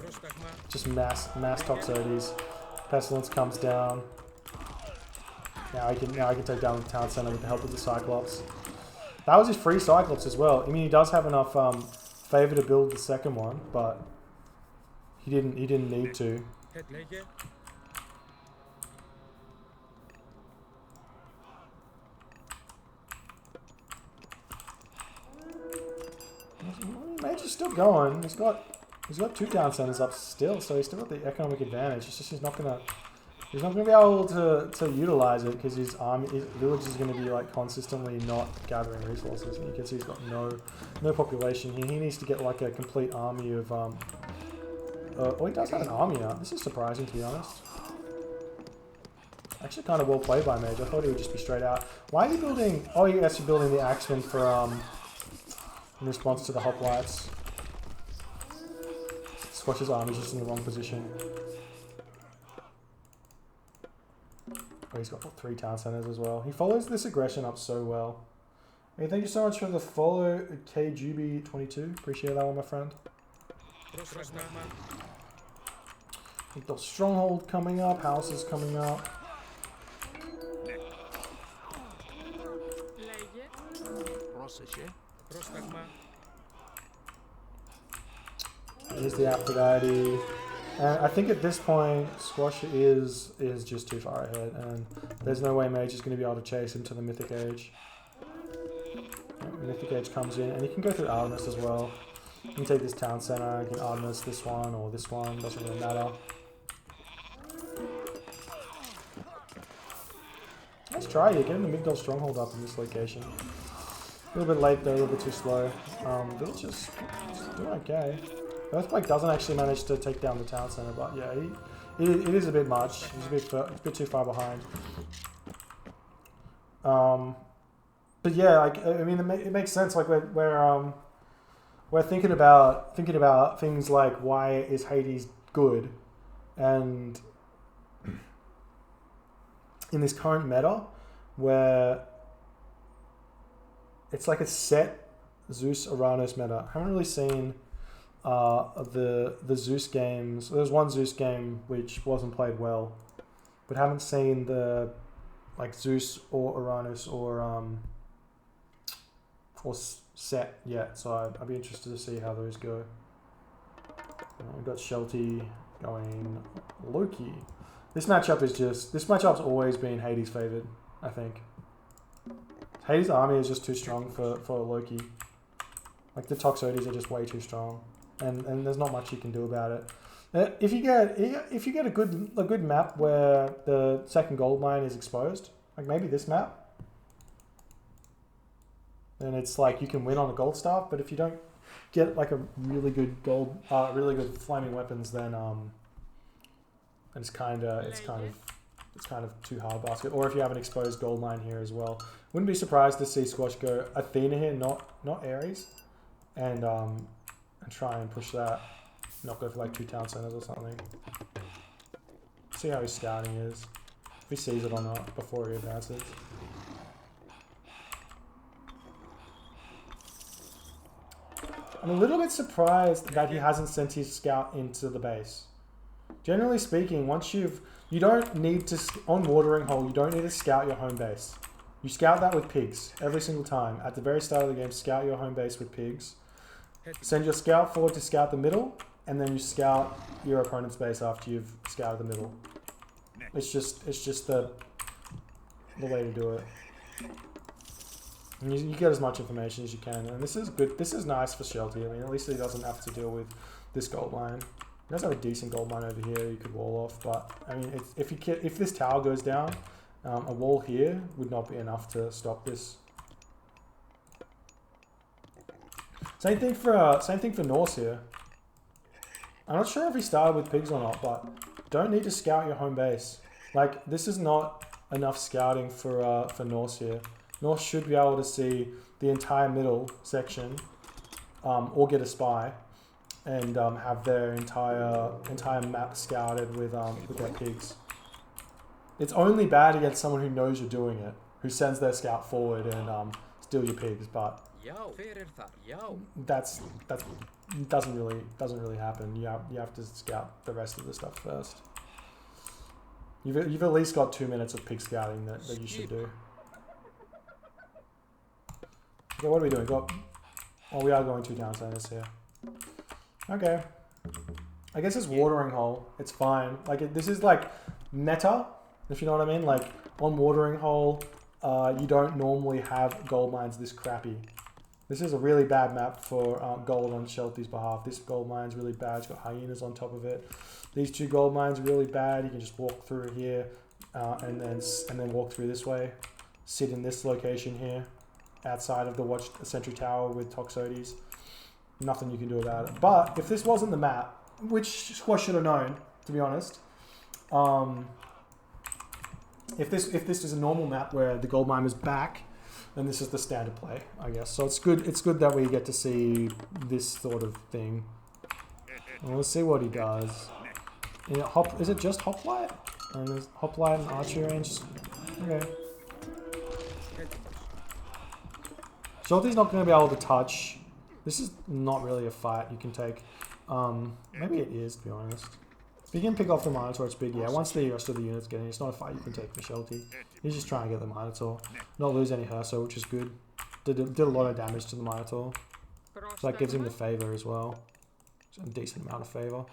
[SPEAKER 1] Just mass Toxotes. Pestilence comes down. Now I can take down the town center with the help of the Cyclops. That was his free Cyclops as well. I mean, he does have enough favor to build the second one, but he didn't need to. Mage is still going. He's got 2 town centers up still, so he's still got the economic advantage. It's just he's not gonna be able to utilize it because his village is gonna be like consistently not gathering resources. And you can see he's got no population here. He needs to get like a complete army of oh, he does have an army now. This is surprising, to be honest. Actually, kind of well played by Mage. I thought he would just be straight out. Why is he building? Oh, he's actually building the Axeman for in response to the hoplites. Squash's army's just in the wrong position. Oh, he's got 3 town centers as well. He follows this aggression up so well. Hey, thank you so much for the follow, KGB22. Appreciate that one, my friend. We've got stronghold coming up, houses coming up. Here's the Aphrodite. And I think at this point, Squash is just too far ahead, and there's no way Mage is going to be able to chase him to the Mythic Age. Mythic Age comes in, and you can go through Artemis as well. You can take this town center, you can Artemis this one or this one, doesn't really matter. Let's try it, getting the Migdol Stronghold up in this location. A little bit late though, a little bit too slow. Villagers doing okay. Earthquake doesn't actually manage to take down the town center, but yeah, it is a bit much. He's a bit too far behind. But yeah, like, I mean, it makes sense. Like we're thinking about things like why is Hades good, and in this current meta where it's like a set Zeus Uranus meta. I haven't really seen the Zeus games. There's one Zeus game which wasn't played well, but haven't seen the like Zeus or Uranus or set yet. So I'd be interested to see how those go. We've got Shelty going Loki. This matchup's always been Hades favored, I think. Hades' army is just too strong for Loki. Like the Toxotes are just way too strong. And there's not much you can do about it. If you get a good map where the second gold mine is exposed, like maybe this map, then it's like you can win on a gold staff. But if you don't get like a really good really good flaming weapons, then it's kind of too hard basket. Or if you have an exposed gold mine here as well, wouldn't be surprised to see Squash go Athena here, not Ares, and try and push that, not go for like 2 town centers or something. See how his scouting is, if he sees it or not before he advances. I'm a little bit surprised that he hasn't sent his scout into the base. Generally speaking, once you don't need to, on Watering Hole, you don't need to scout your home base. You scout that with pigs every single time. At the very start of the game, scout your home base with pigs. Send your scout forward to scout the middle, and then you scout your opponent's base after you've scouted the middle. It's just the way to do it. And you get as much information as you can, and this is good. This is nice for Shelty. I mean, at least he doesn't have to deal with this gold mine. He does have a decent gold mine over here you could wall off, but I mean, if this tower goes down, a wall here would not be enough to stop this. Same thing for Norse here. I'm not sure if he started with pigs or not, but don't need to scout your home base. Like, this is not enough scouting for Norse here. Norse should be able to see the entire middle section, or get a spy, and have their entire map scouted with their pigs. It's only bad against someone who knows you're doing it, who sends their scout forward and steal your pigs, but that doesn't really happen. You have to scout the rest of the stuff first. You've at least got 2 minutes of pig scouting that you should do. Okay, what are we doing? Oh, we are going 2 town centers here. Okay. I guess it's Watering Hole. It's fine. Like, this is like meta, if you know what I mean. Like, on Watering Hole, you don't normally have gold mines this crappy. This is a really bad map for gold on Shelty's behalf. This gold mine's really bad. It's got hyenas on top of it. These 2 gold mines are really bad. You can just walk through here and then walk through this way. Sit in this location here, outside of the sentry tower with Toxotes. Nothing you can do about it. But if this wasn't the map, which Squash should have known, to be honest, if this was a normal map where the gold mine was back, then this is the standard play, I guess. So it's good that we get to see this sort of thing. And we'll see what he does. Yeah, is it just Hoplite? And there's hoplite and archery range. Okay. Shelty's not going to be able to touch. This is not really a fight you can take. Maybe it is, to be honest. If you can pick off the Minotaur, it's big. Yeah, once the rest of the unit's getting, it's not a fight you can take for Shelty. He's just trying to get the Minotaur. Not lose any Herso, which is good. Did a lot of damage to the Minotaur. So that gives him the favor as well. It's a decent amount of favor.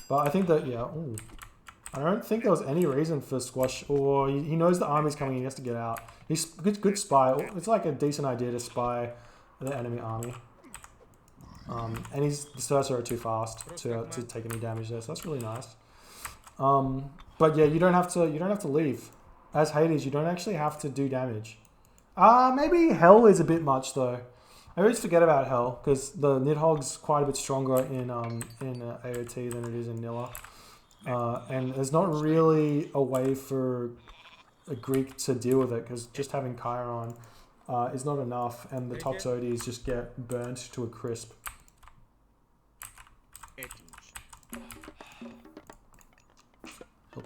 [SPEAKER 1] But I think that, yeah, ooh. I don't think there was any reason for Squash, or he knows the army's coming, he has to get out. He's good spy. It's like a decent idea to spy the enemy army. And the Sursa are too fast to take any damage there, so that's really nice. But yeah, you don't have to leave. As Hades, you don't actually have to do damage. Maybe Hell is a bit much though. I always forget about Hell because the Nidhogg's quite a bit stronger in AOT than it is in Nilla. And there's not really a way for a Greek to deal with it because just having Chiron is not enough, and the Toxotes just get burnt to a crisp.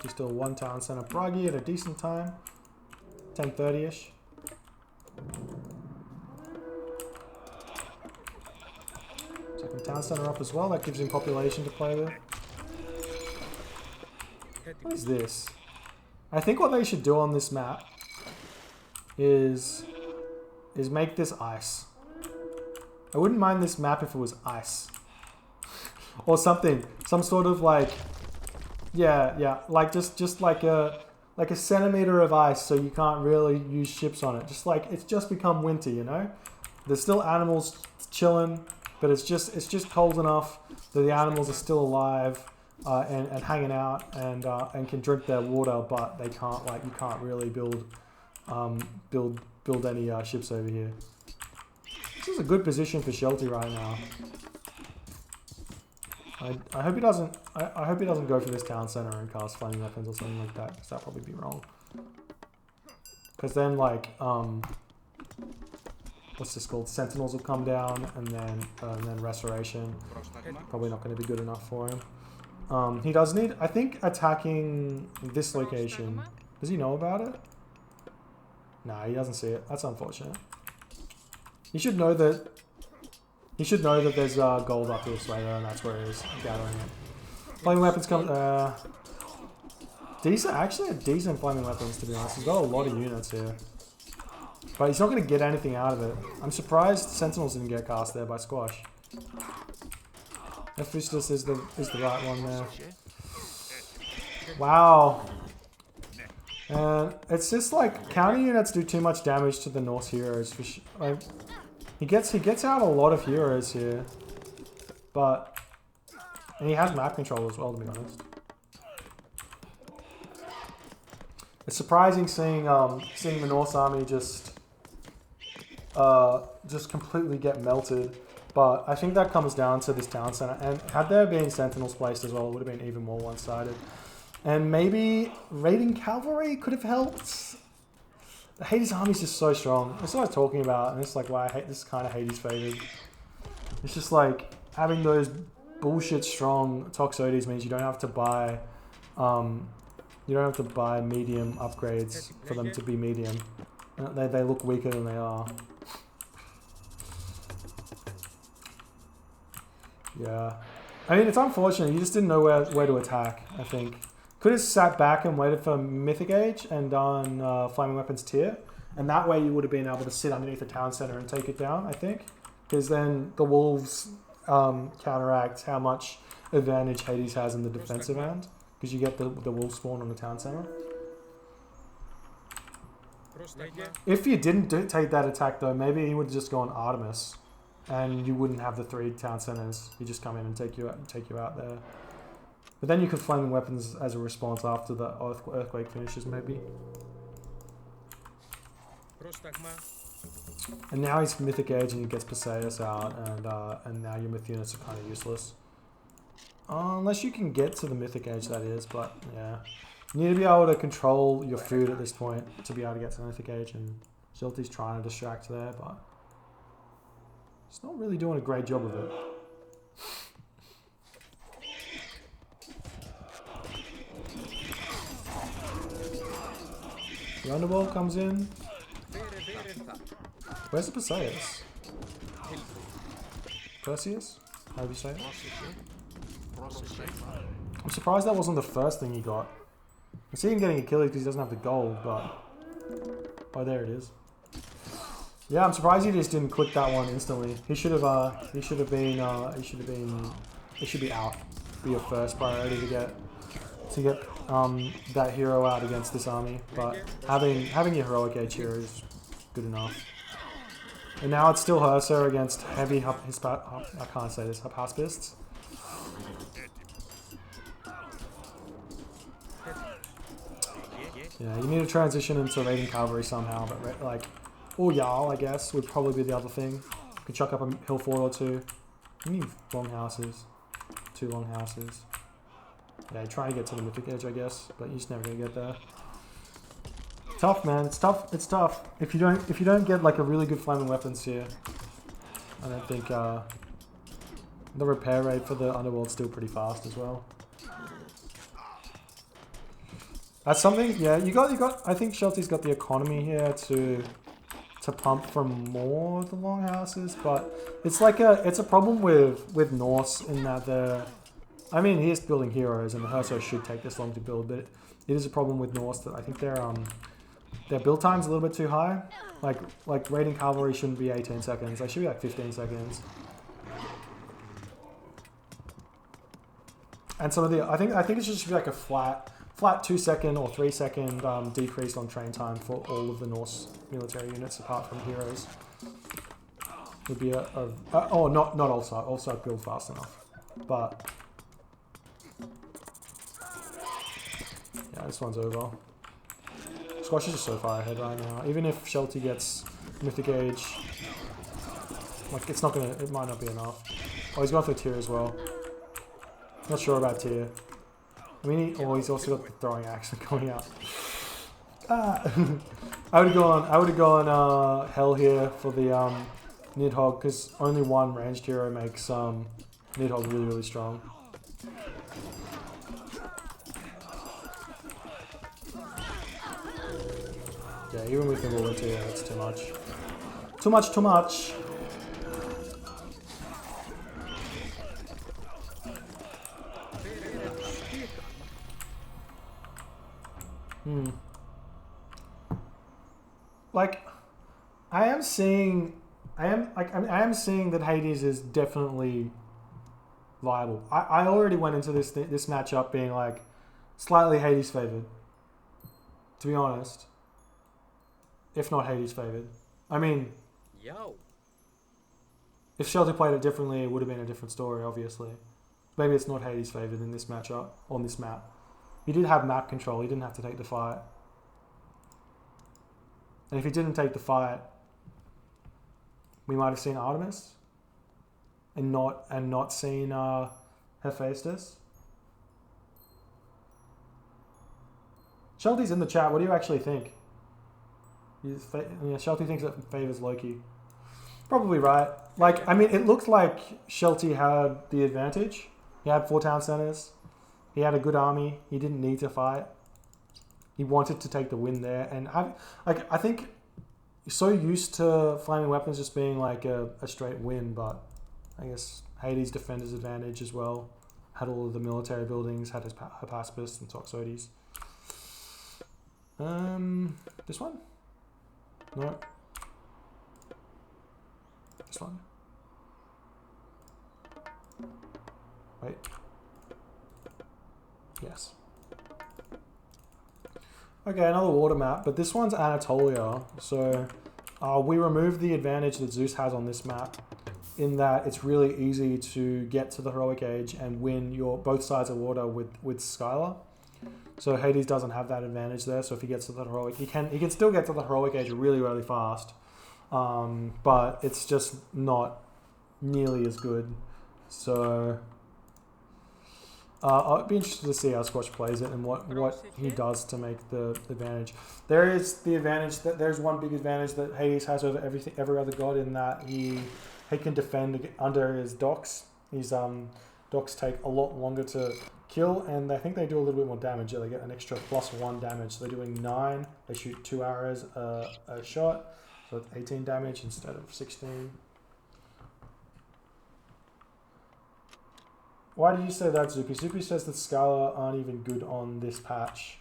[SPEAKER 1] He's still one town center. Bragi at a decent time, 10:30ish. Second town center up as well. That gives him population to play with. What is this? I think what they should do on this map is make this ice. I wouldn't mind this map if it was ice. Or something. Some sort of like, yeah, like just like a centimeter of ice so you can't really use ships on it. Just like it's just become winter, you know? There's still animals chilling, but it's just cold enough that the animals are still alive. And hanging out and can drink their water, but they can't, like, you can't really build any ships over here. This is a good position for Shelty right now. I hope he doesn't. I hope he doesn't go for this town center and cast flaming weapons or something like that, because that'd probably be wrong. Because then, like, what's this called? Sentinels will come down, and then restoration. Probably not going to be good enough for him. He does need, I think, attacking this location. Does he know about it? Nah, he doesn't see it. That's unfortunate. He should know that. He should know that there's gold up this way though, and that's where he is gathering it. Flaming weapons come. Decent, actually, decent flaming weapons to be honest. He's got a lot of units here, but he's not going to get anything out of it. I'm surprised Sentinels didn't get cast there by Squash. Hephaestus is the right one there. Wow. And it's just like counter units do too much damage to the Norse heroes. Like, he gets out a lot of heroes here, and he has map control as well, to be honest. It's surprising seeing the Norse army just completely get melted. But I think that comes down to this town center. And had there been sentinels placed as well, it would have been even more one-sided. And maybe raiding cavalry could have helped. The Hades army is just so strong. That's what I was talking about, and it's like why I hate this kind of Hades favored. It's just like having those bullshit strong Toxotes means you don't have to buy medium upgrades for them to be medium. They look weaker than they are. Yeah, I mean, it's unfortunate. You just didn't know where to attack, I think. Could have sat back and waited for Mythic Age and done Flaming Weapons tier. And that way you would have been able to sit underneath the town center and take it down, I think. Because then the Wolves counteract how much advantage Hades has in the defensive end. Because you get the Wolf spawn on the town center. If you didn't take that attack though, maybe he would have just gone Artemis. And you wouldn't have the 3 town centers. You just come in and take you out there. But then you could Flaming Weapons as a response after the Earthquake finishes, maybe. And now he's Mythic Age and he gets Perseus out, and now your Myth units are kind of useless. Unless you can get to the Mythic Age, that is, but yeah. You need to be able to control your food at this point to be able to get to Mythic Age, and Shelty's trying to distract there, but he's not really doing a great job of it. The underworld comes in. Where's the Perseus? Perseus? How do you say it? I'm surprised that wasn't the first thing he got. I see him getting Achilles because he doesn't have the gold, but... Oh, there it is. Yeah, I'm surprised he just didn't click that one instantly. He should have been, it should be out. Be your first priority to get that hero out against this army. But having your heroic age hero is good enough. And now it's still Hersa against heavy Hapaspists. Yeah, you need to transition into Raiding Cavalry somehow, but like, or Jarl, I guess, would probably be the other thing. You could chuck up a hill fort or two. You need longhouses. 2 longhouses. Yeah, try to get to the mythic edge, I guess, but you're just never gonna get there. Tough, man. It's tough. It's tough. If you don't get like a really good flaming weapons here, I don't think the repair rate for the underworld's still pretty fast as well. That's something. Yeah, you got. I think Shelty's got the economy here to pump from more of the longhouses, but it's like it's a problem with Norse in that they're. I mean, he is building heroes, and the Herso should take this long to build, but it is a problem with Norse that I think their build time's a little bit too high. Like raiding cavalry shouldn't be 18 seconds. They should be like 15 seconds. And some of the I think it should be like a flat 2-second or 3-second decrease on train time for all of the Norse military units apart from heroes. Would be not Ulsar. Ulsar build fast enough, but yeah, this one's over. Squash is just so far ahead right now. Even if Shelty gets Mythic Age, like it might not be enough. Oh, he's going for tier as well. Not sure about tier. I mean, he's also got the throwing axe going out. I would have gone hell here for the Nidhogg because only one ranged hero makes Nidhogg really strong. Yeah, even with the Winter, yeah, that's too much. Too much. Like, I am seeing that Hades is definitely viable. I already went into this matchup being like slightly Hades favored, to be honest. If not Hades favored. I mean, if Shelter played it differently, it would have been a different story, obviously. Maybe it's not Hades favored in this matchup on this map. He did have map control. He didn't have to take the fight. And if he didn't take the fight, we might have seen Artemis and not seen Hephaestus. Shelty's in the chat. What do you actually think? Shelty thinks it favors Loki. Probably right. Like, I mean, it looked like Shelty had the advantage. He had 4 town centers. He had a good army. He didn't need to fight. He wanted to take the win there, and I think he's so used to flaming weapons just being like a straight win, but I guess Hades' defender's advantage as well. Had all of the military buildings, had his Hypaspis and Toxotes. This one? No. This one? Wait. Yes. Okay, another water map, but this one's Anatolia. So we removed the advantage that Zeus has on this map in that it's really easy to get to the heroic age and win both sides of water with Skylar. So Hades doesn't have that advantage there. So if he gets to the heroic, he can still get to the heroic age really fast, but it's just not nearly as good. So I'd be interested to see how Squash plays it and what he does to make the advantage. There is the advantage that there's one big advantage that Hades has over every other god in that he can defend under his docks. His docks take a lot longer to kill, and I think they do a little bit more damage. Yeah, they get an extra +1 damage. So they're doing 9. They shoot 2 arrows a shot. So it's 18 damage instead of 16. Why do you say that, Zupi? Zupi says that Scala aren't even good on this patch.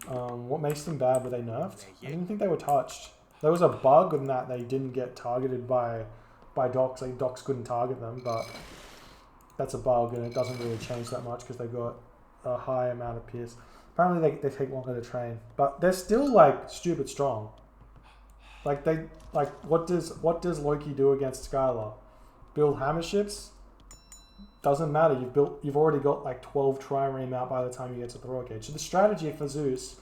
[SPEAKER 1] What makes them bad? Were they nerfed? I didn't think they were touched. There was a bug in that they didn't get targeted by docs. Like docs couldn't target them, but that's a bug and it doesn't really change that much because they've got a high amount of pierce. Apparently they take longer to train, but they're still like stupid strong. Like what does Loki do against Skylar? Build hammer ships? Doesn't matter. You've already got like 12 trireme out by the time you get to the heroic age. So the strategy for Zeus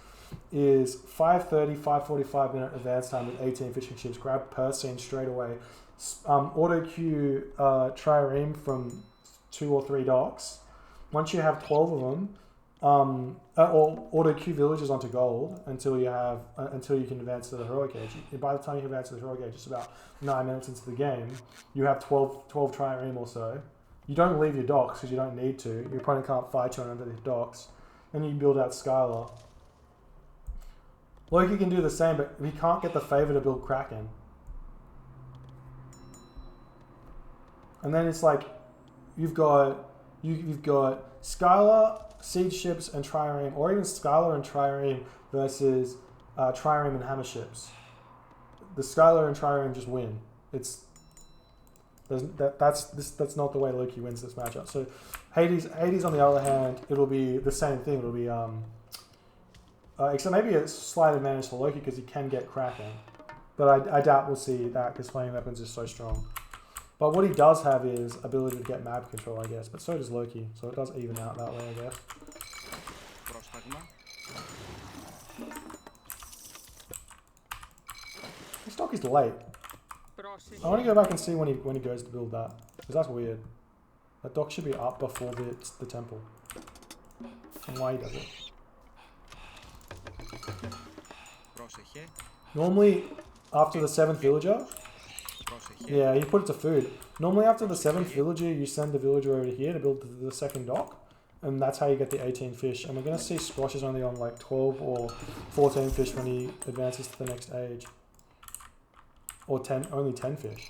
[SPEAKER 1] is 5:30, 5:45 minute advance time with 18 fishing ships. Grab Persine straight away. Auto queue trireme from 2 or 3 docks. Once you have 12 of them, or auto queue villages onto gold until you can advance to the heroic age. By the time you advance to the heroic age, it's about 9 minutes into the game. You have 12 trireme or so. You don't leave your docks because you don't need to. Your opponent can't fight you under the docks. Then you build out Skylar. Loki can do the same, but he can't get the favor to build Kraken. And then it's like you've got Skylar, siege ships, and trireme, or even Skylar and trireme versus trireme and hammer ships. The Skylar and trireme just win. That's not the way Loki wins this matchup. So Hades on the other hand, it'll be the same thing. It'll be except maybe a slight advantage for Loki because he can get Kraken, but I doubt we'll see that because flaming weapons is so strong. But what he does have is ability to get map control, I guess. But so does Loki, so it does even out that way, I guess. This dock is late. I want to go back and see when he goes to build that, because that's weird. That dock should be up before the temple. And why he does it? Normally, after the 7th villager, yeah, he put it to food. Normally after the 7th villager, you send the villager over here to build the 2nd dock, and that's how you get the 18 fish. And we're going to see Squash is only on like 12 or 14 fish when he advances to the next age. Or only 10 fish.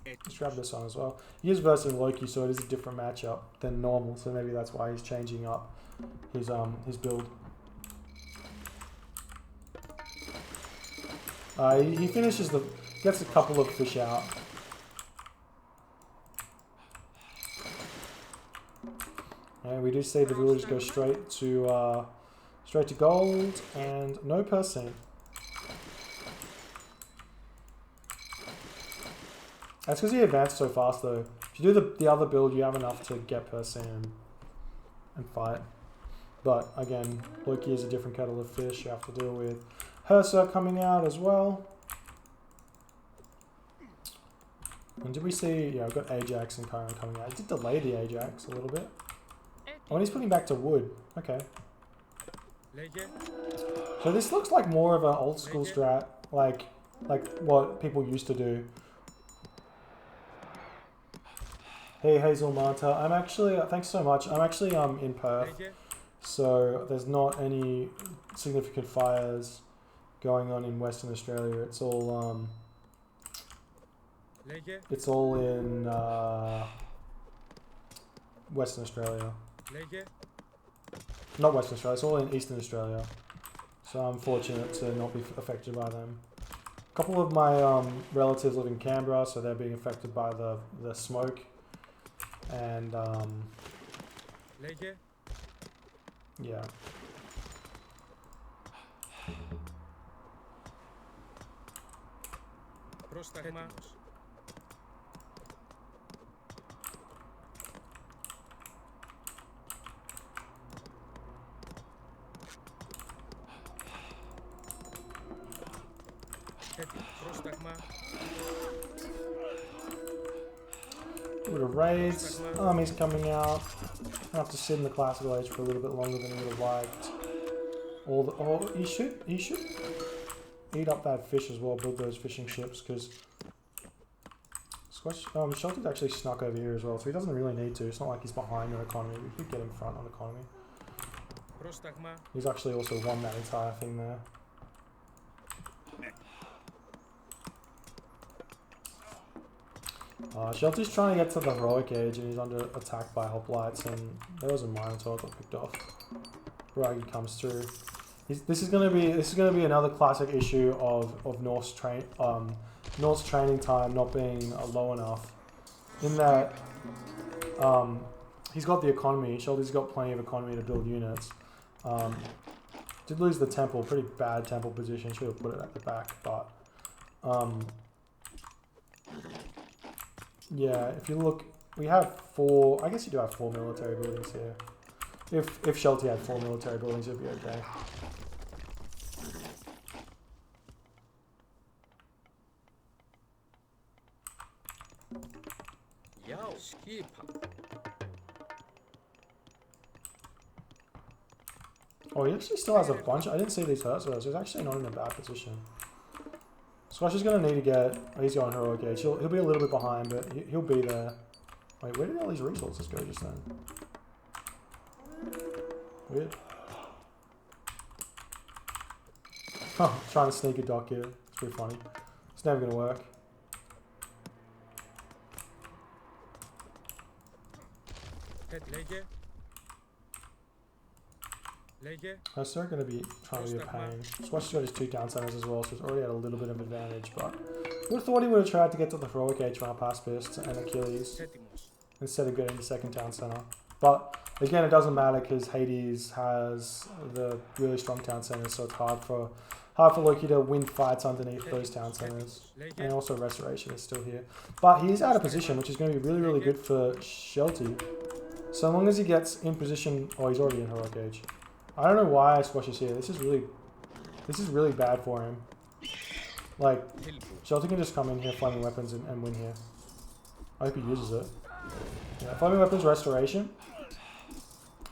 [SPEAKER 1] Let's grab this one as well. He is versing Loki, so it is a different matchup than normal. So maybe that's why he's changing up his build. He finishes gets a couple of fish out. And we do see the villagers go straight to gold and no Persine. That's because he advanced so fast though. If you do the other build, you have enough to get Persine and fight. But again, Loki is a different kettle of fish. You have to deal with Hersa coming out as well. And did we see, yeah, I've got Ajax and Chiron coming out. I did delay the Ajax a little bit. Oh, and he's putting back to wood. Okay. So this looks like more of an old school strat, like what people used to do. Hey Hazel Manta, I'm actually, thanks so much. I'm actually in Perth, so there's not any significant fires going on in Western Australia. It's all in Western Australia. Not Western Australia, it's all in Eastern Australia. So I'm fortunate to not be affected by them. A couple of my relatives live in Canberra, so they're being affected by the smoke. And yeah. Bit of raids, armies coming out. I have to sit in the classical age for a little bit longer than I would have liked. He should eat up that fish as well, build those fishing ships, because Shelter's actually snuck over here as well, so he doesn't really need to. It's not like he's behind on economy. We could get him front on economy. He's actually also won that entire thing there. Shelter's trying to get to the heroic age and he's under attack by hoplites, and there was a Minotaur that got picked off. Ragi comes through. This is gonna be another classic issue of Norse training time not being low enough. In that he's got the economy. Shelter's got plenty of economy to build units. Did lose the temple, pretty bad temple position. Should have put it at the back, but yeah. If you look, we have 4. I guess you do have 4 military buildings here. If Shelty had 4 military buildings, it'd be okay. Oh, he actually still has a bunch. I didn't see these hurts, so he's actually not in a bad position. Squash is going to need to get... Oh, he's going heroic age. He'll be a little bit behind, but he'll be there. Wait, where did all these resources go just then? Weird. Oh, trying to sneak a dock here. It's pretty funny. It's never going to work. I'm still going to be trying to be a pain. Squash has got his 2 down centers as well, so he's already had a little bit of advantage, but I would have thought he would have tried to get to the heroic age from our pacifist and Achilles instead of getting the 2nd town center. But again, it doesn't matter because Hades has the really strong town centers, so it's hard for Loki to win fights underneath those town centers. And also Restoration is still here. But he is out of position, which is going to be really, really good for Shelty. So long as he gets in position... Oh, he's already in heroic age. I don't know why Squash is here. This is really bad for him. Like, Shelty can just come in here, flaming weapons, and win here. I hope he uses it. Yeah, flaming weapons, restoration.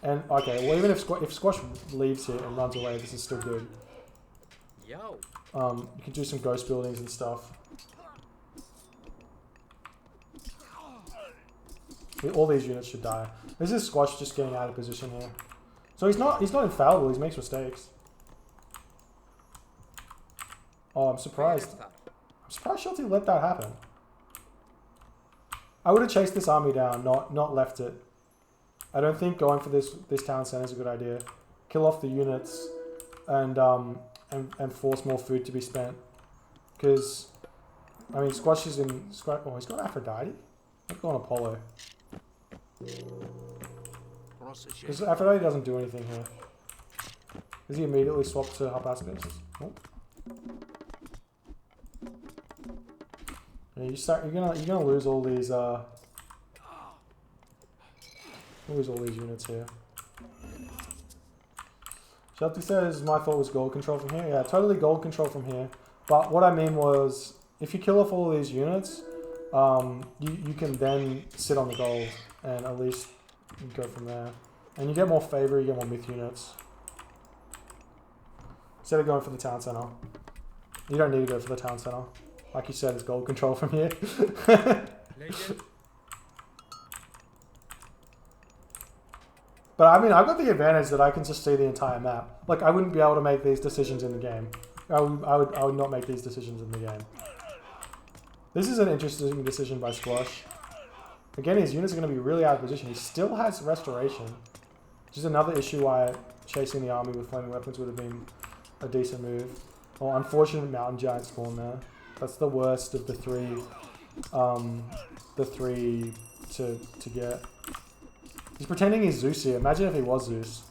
[SPEAKER 1] And, okay, well, even if Squash leaves here and runs away, this is still good. You can do some ghost buildings and stuff. All these units should die. This is Squash just getting out of position here. So he's not infallible, he makes mistakes. Oh, I'm surprised. I'm surprised Shelty let that happen. I would have chased this army down, not left it. I don't think going for this town center is a good idea. Kill off the units and force more food to be spent. Because I mean Squash is in oh, he's got Aphrodite? Let's go on Apollo. Because Aphrodite doesn't do anything here. Does he immediately swap to Harpaspis? Oh. Yeah, you're gonna lose all these units here. Shelty says my fault was gold control from here. Yeah, totally gold control from here. But what I mean was, if you kill off all of these units, you can then sit on the gold and at least go from there. And you get more favor, you get more myth units. Instead of going for the town center. You don't need to go for the town center. Like you said, it's gold control from here. But I mean, I've got the advantage that I can just see the entire map. Like, I wouldn't be able to make these decisions in the game. I would not make these decisions in the game. This is an interesting decision by Squash. Again, his units are going to be really out of position. He still has restoration. Which is another issue why chasing the army with flaming weapons would have been a decent move. Well, unfortunate mountain giant spawn there. That's the worst of the three to get. He's pretending he's Zeus here. Imagine if he was Zeus.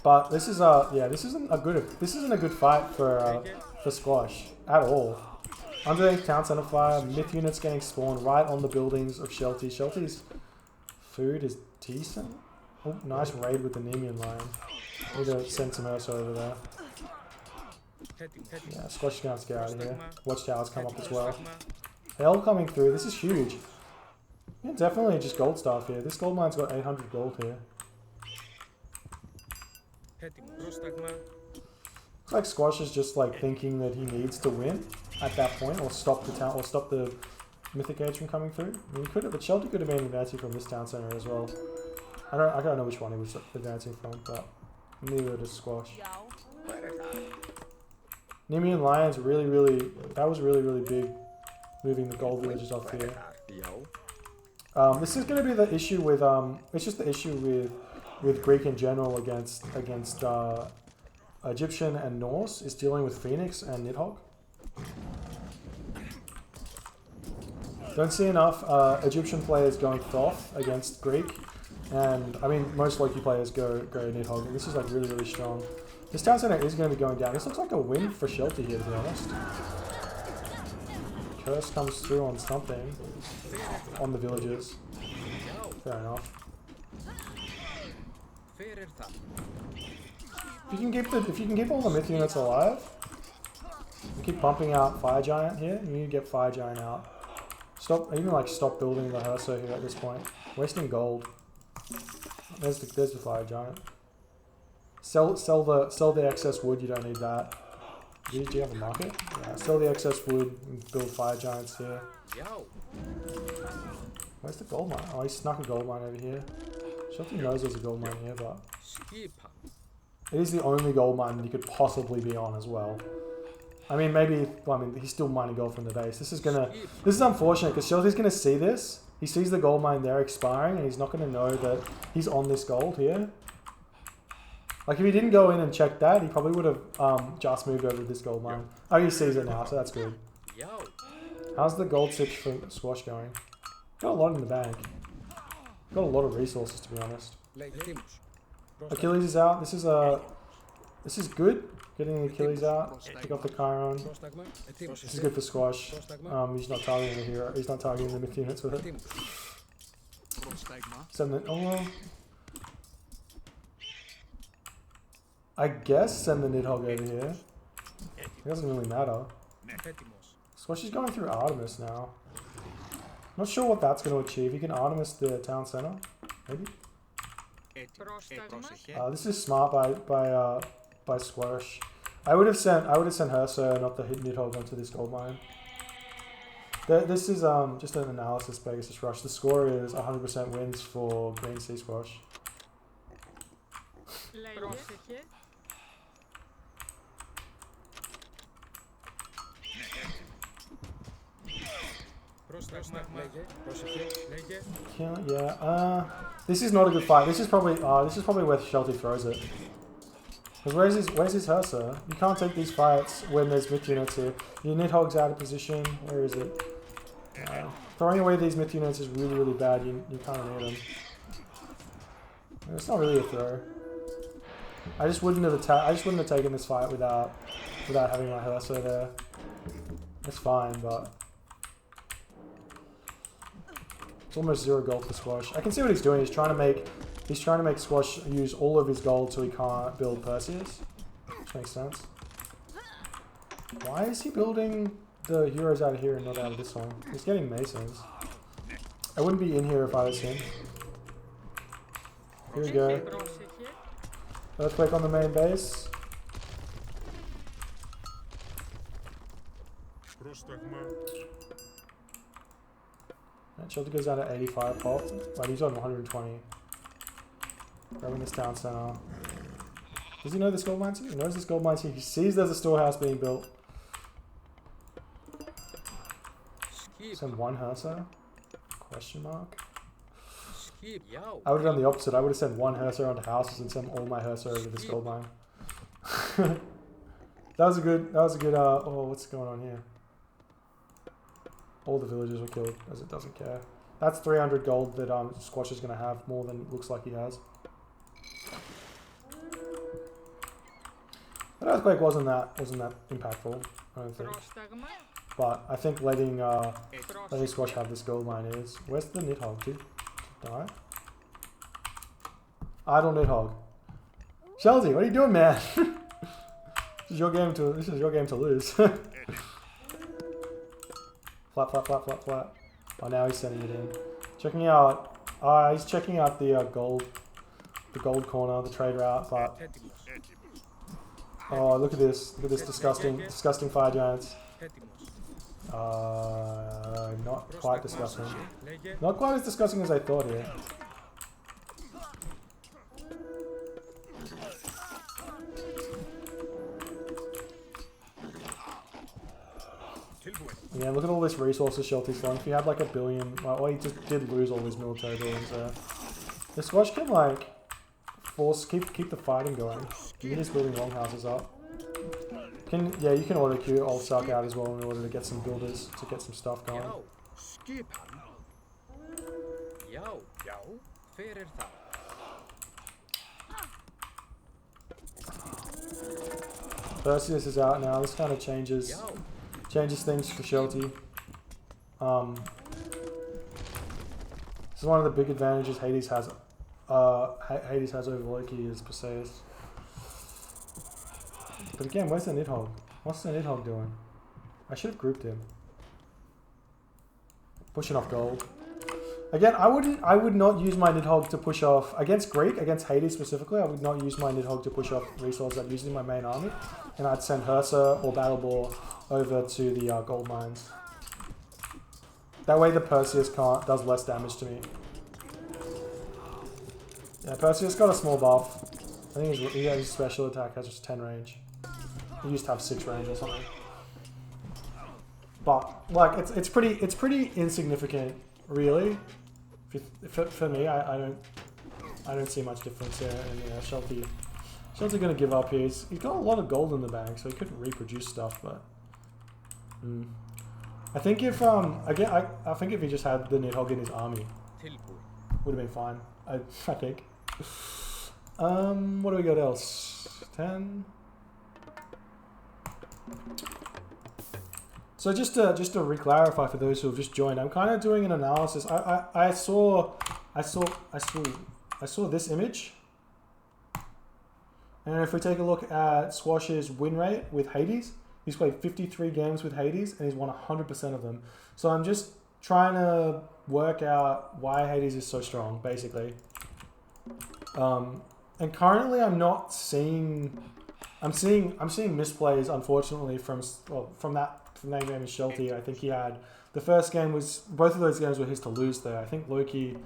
[SPEAKER 1] But this is this isn't a good fight for Squash at all. Underneath town center fire, myth units getting spawned right on the buildings of Shelty. Shelty's food is decent. Oh, nice raid with the Nemean Lion. Need to send some Ursa over there. Yeah, Squash is gonna have to get out of here. Watchtowers come up as well. Hell coming through. This is huge. Yeah, definitely just gold stuff here. This gold mine's got 800 gold here. Looks like Squash is just like thinking that he needs to win at that point, or stop the town, or stop the Mythic Age from coming through. I mean, he could have, but Shelty could have been advancing from this town center as well. I don't know which one he was advancing from, but neither does Squash. Nemean Lions that was really big, moving the gold villages off here. This is going to be the issue with it's just the issue with Greek in general against Egyptian and Norse, is dealing with Phoenix and Nidhogg. Don't see enough Egyptian players going Thoth against Greek, and I mean most Loki players go Nidhogg, and this is like really strong. This town center is going to be going down. This looks like a win for Shelty here, to be honest. Curse comes through on something, on the villages. Fair enough. If you can keep all the myth units alive, and keep pumping out Fire Giant here, you need to get Fire Giant out. Stop building the Herso here at this point. Wasting gold. There's the Fire Giant. Sell the excess wood. You don't need that. Do you have a market? Yeah. Sell the excess wood and build Fire Giants here. Where's the gold mine? Oh, he snuck a gold mine over here. Shelty knows there's a gold mine here, but it is the only gold mine that he could possibly be on as well. I mean, he's still mining gold from the base. This is unfortunate because Shelty's gonna see this. He sees the gold mine there expiring, and he's not gonna know that he's on this gold here. Like if he didn't go in and check that, he probably would have just moved over to this gold mine. Oh, he sees it now, so that's good. How's the gold sitch for Squash going? Got a lot in the bank. Got a lot of resources, to be honest. Achilles is out. This is good. Getting the Achilles out. Pick up the Chiron. This is good for Squash. He's not targeting the hero. He's not targeting the myth units with it. Send the I guess send the Nidhogg over here. It doesn't really matter. Squash is going through Artemis now. Not sure what that's going to achieve. He can Artemis the town center, maybe. This is smart by Squash. I would have sent Herso, not the Nidhogg, onto this gold mine. This is just an analysis Pegasus Rush. The score is 100% wins for GreenSeaSquash. Yeah, this is not a good fight. This is probably where Shelty throws it. Because where's his Herso? You can't take these fights when there's myth units here. Your Nidhogg's out of position. Where is it? Throwing away these myth units is really bad. You kind of need them. It's not really a throw. I just wouldn't have taken this fight without having my Herso there. It's fine, but it's almost 0 gold for Squash. I can see what he's doing. He's trying to make Squash use all of his gold so he can't build Perseus. Which makes sense. Why is he building the heroes out of here and not out of this one? He's getting Masons. I wouldn't be in here if I was him. Here we go. Earthquake on the main base. Shelter goes down to 85 pop. Right, he's on 120. Grabbing this town center. Does he know this gold mine's here? He knows this gold mine's here. He sees there's a storehouse being built. Send one Herso? Question mark? I would have done the opposite. I would have sent one Herso onto houses and sent all my Herso over to this gold mine. That was a good, oh, what's going on here? All the villagers were killed, as it doesn't care. That's 300 gold that Squash is going to have, more than it looks like he has. That earthquake wasn't that impactful, I don't think. But I think letting Squash have this gold mine is. Where's the Nidhogg? Did die? Idle Nidhogg. Shelty, what are you doing, man? This is your game to lose. Flat. Oh, now he's sending it in. Checking out. He's checking out the gold corner, the trade route, but Oh, look at this. Look at this disgusting fire giants. Not quite disgusting. Not quite as disgusting as I thought here. Yeah, look at all this resources Shelty's done. If he had like 1 billion, well, he just did lose all his military buildings there. The Squash can like keep the fighting going. You can just building longhouses up. Yeah, you can auto queue old suck out as well in order to get some builders to get some stuff going. Perseus is out now. This kind of changes things for Shelty. This is one of the big advantages Hades has over Loki is Perseus. But again, where's the Nidhogg? What's the Nidhogg doing? I should have grouped him. Pushing off gold. Again, I would not use my Nidhogg to push off against Hades specifically. I would not use my Nidhogg to push off resources I'm using my main army, and I'd send Hursa or Battlebore over to the gold mines. That way, the Perseus does less damage to me. Yeah, Perseus got a small buff. I think his special attack has just 10 range. He used to have 6 range or something. But like, it's pretty insignificant, really. For me, I don't see much difference there. And yeah, Shelty's gonna give up here. He's got a lot of gold in the bank, so he couldn't reproduce stuff. But I think if I think if he just had the Nidhogg in his army, would have been fine. I think. What do we got else? 10. So just to re-clarify for those who have just joined, I'm kind of doing an analysis. I saw this image, and if we take a look at Squash's win rate with Hades, he's played 53 games with Hades and he's won 100% of them. So I'm just trying to work out why Hades is so strong, basically. And currently I'm seeing misplays, unfortunately, from that game with Shelty. I think he had the first game was both of those games were his to lose there. I think Loki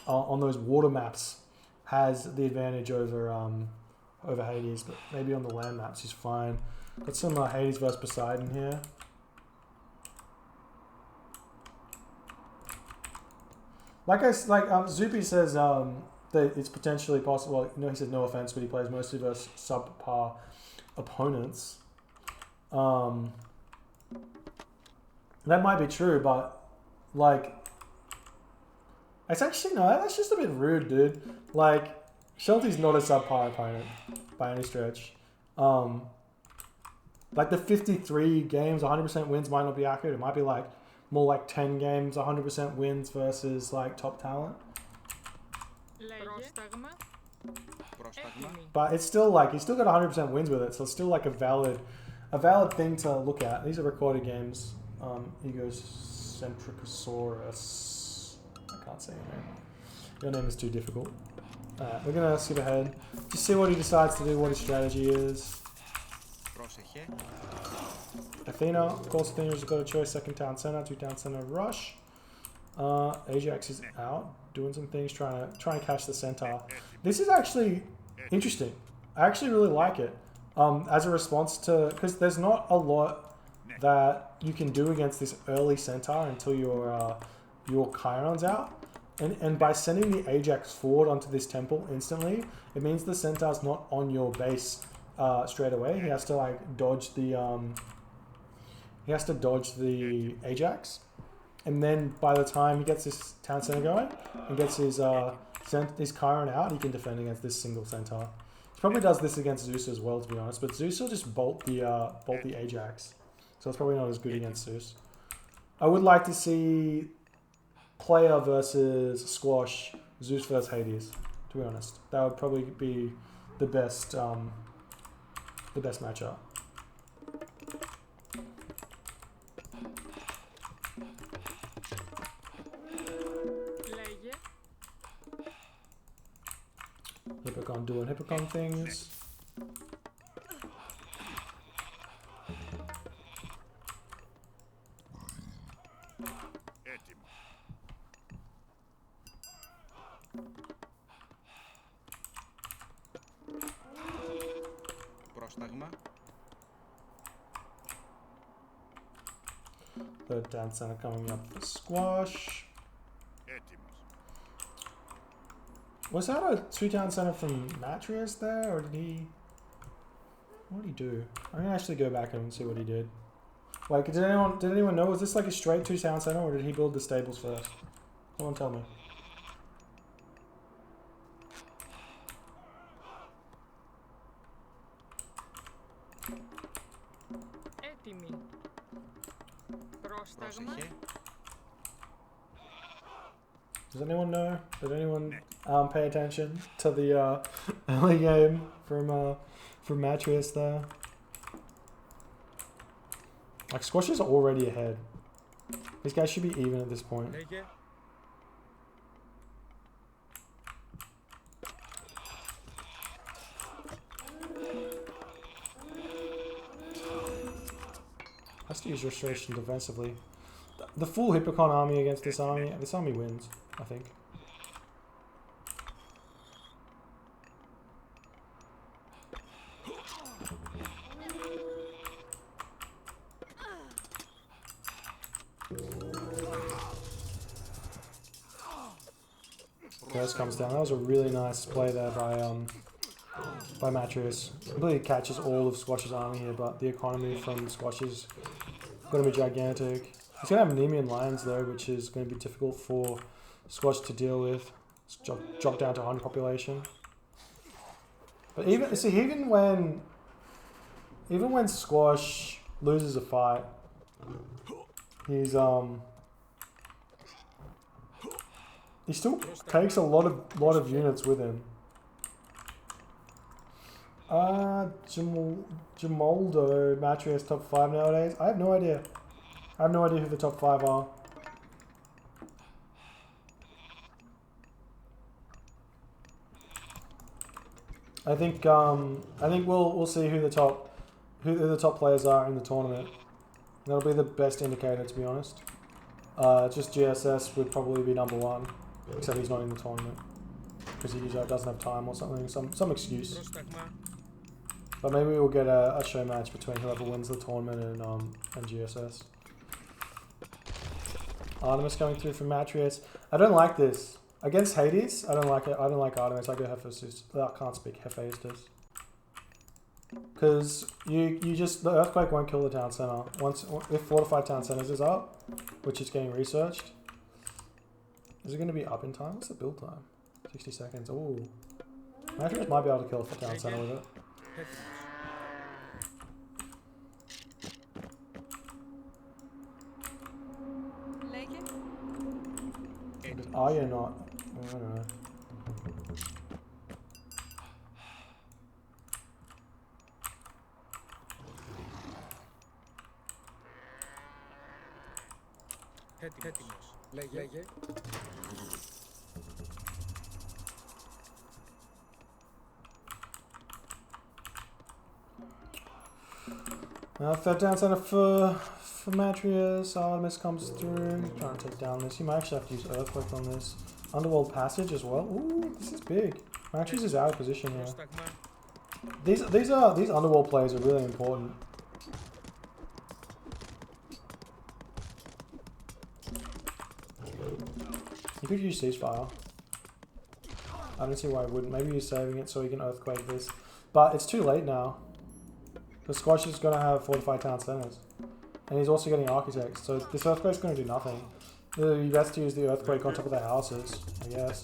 [SPEAKER 1] on those water maps has the advantage over Hades, but maybe on the land maps he's fine. Got some Hades versus Poseidon here. Zupi says that it's potentially possible. You know, he said no offense, but he plays mostly versus subpar opponents. That might be true, but like, it's actually no. That's just a bit rude, dude. Like, Shelty's not a subpar opponent by any stretch. Like the 53 games, 100% wins might not be accurate. It might be like more like 10 games, 100% wins versus like top talent. But it's still like he's still got 100% wins with it, so it's still like a valid thing to look at. These are recorded games. Egocentricosaurus. I can't say your name. Your name is too difficult. Alright, we're gonna skip ahead. Just see what he decides to do, what his strategy is. Athena, of course, Athena's got a choice. Second town center, 2 town center rush. Ajax is out, doing some things, trying to catch the centaur. This is actually interesting. I actually really like it. As a response to, because there's not a lot that you can do against this early centaur until your Chiron's out. And by sending the Ajax forward onto this temple instantly, it means the centaur's not on your base straight away. He has to like dodge the Ajax. And then by the time he gets this town center going and gets his Chiron out, he can defend against this single centaur. He probably does this against Zeus as well, to be honest. But Zeus will just bolt the Ajax, so it's probably not as good against Zeus. I would like to see player versus Squash, Zeus versus Hades. To be honest, that would probably be the best matchup. Hippocon doing Hippocon things.
[SPEAKER 2] Πρόσταγμα.
[SPEAKER 1] Third down center coming up for Squash. Was that a 2-down center from Matrius there, or did he... What did he do? I'm gonna actually go back and see what he did. Like, did anyone know? Was this like a straight 2-down center, or did he build the stables first? Someone tell me.
[SPEAKER 3] Έτοιμοι. Πρόσταγμα.
[SPEAKER 1] Does anyone know? Did anyone pay attention to the early game from Matrius there? Like, Squash is already ahead. These guys should be even at this point. Has to use restoration defensively. The full Hippocon army against this army wins, I think. Curse comes down. That was a really nice play there by Matrius. Completely catches all of Squash's army here, but the economy from Squash is going to be gigantic. He's going to have Nemean Lions though, which is going to be difficult for Squash to deal with. It's dropped down to 100 population. But even when Squash loses a fight, he's he still takes a lot of units with him. Jamoldo, Matrius top 5 nowadays. I have no idea. I have no idea who the top 5 are. I think we'll see who the top players are in the tournament. That'll be the best indicator, to be honest. Just GSS would probably be number 1, except he's not in the tournament because he usually doesn't have time or something, some excuse. But maybe we'll get a show match between whoever wins the tournament and GSS. Artemis coming through from Matrius. I don't like this. Against Hades, I don't like it. I don't like Artemis. I go Hephaestus. I can't speak Hephaestus. Because the Earthquake won't kill the town center. If Fortified Town Centers is up, which is getting researched. Is it going to be up in time? What's the build time? 60 seconds. Ooh. Matrius might be able to kill the town center with it. Are you not? I don't know.
[SPEAKER 3] Έτοιμος. Λέγε.
[SPEAKER 1] Third down center for Matrius. Artemis comes through. Trying to take down this. You might actually have to use Earthquake on this. Underworld Passage as well. Ooh, this is big. Matrius is out of position here. These Underworld plays are really important. You could use Ceasefire. I don't see why I wouldn't. Maybe you're saving it so you can Earthquake this. But it's too late now. The Squash is going to have Fortified Town Centers. And he's also getting Architects. So this Earthquake's going to do nothing. You best to use the Earthquake on top of their houses, I guess.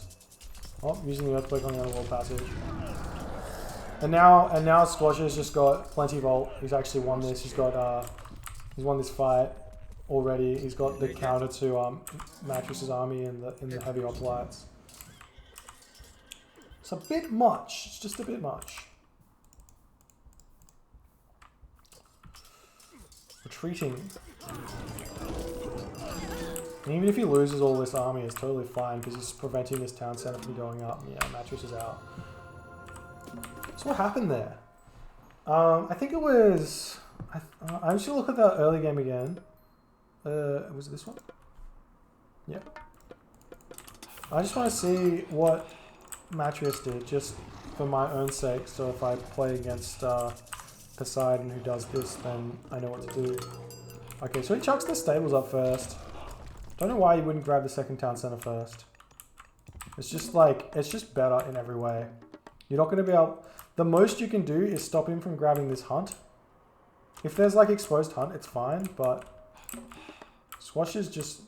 [SPEAKER 1] Oh, using the Earthquake on the Underworld Passage. And now Squash has just got plenty Volt. He's actually won this. He's won this fight already. He's got the counter to Matrius's army in the heavy hoplites. It's a bit much. It's just a bit much. Retreating. And even if he loses all this army, it's totally fine because he's preventing this town center from going up. Yeah, Matrius is out. So what happened there? I think it was... I'm just going to look at that early game again. Was it this one? Yep. I just want to see what Matreus did, just for my own sake. So if I play against Poseidon who does this, then I know what to do. Okay, so he chucks the stables up first. Don't know why you wouldn't grab the second town center first. It's just like, it's just better in every way. You're not going to be able... The most you can do is stop him from grabbing this hunt. If there's like exposed hunt, it's fine, but... Squash is just...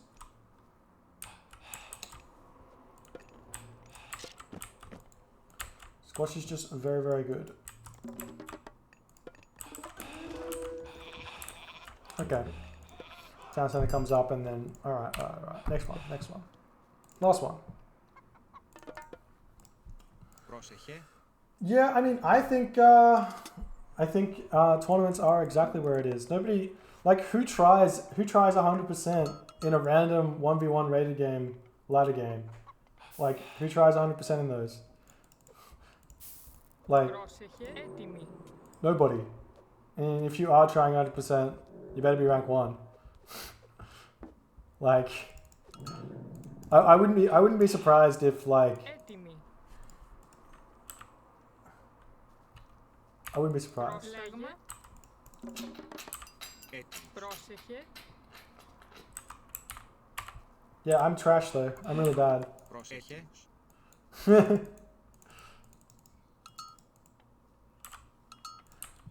[SPEAKER 1] Squash is just very, very good. Okay. Town center comes up and then... Alright. Next one. Last one. Yeah, I mean, I think tournaments are exactly where it is. Nobody... Like, who tries 100% in a random 1v1 rated game, ladder game? Like, who tries 100% in those? Like, nobody. And if you are trying 100%, you better be rank 1. Like, I wouldn't be surprised if, like, I wouldn't be surprised. Yeah, I'm trash though. I'm really bad.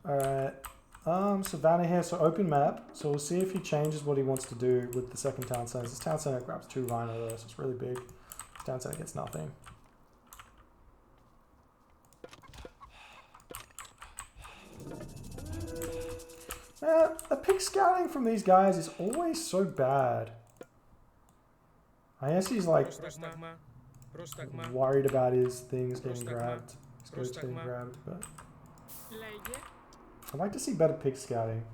[SPEAKER 1] Alright. Savannah here, so open map. So we'll see if he changes what he wants to do with the second town center. This town center grabs 2 rhino there, so it's really big. This town center gets nothing. Man, the pick scouting from these guys is always so bad. I guess he's like worried about his things getting grabbed. His goats getting grabbed, but I'd like to see better pick scouting.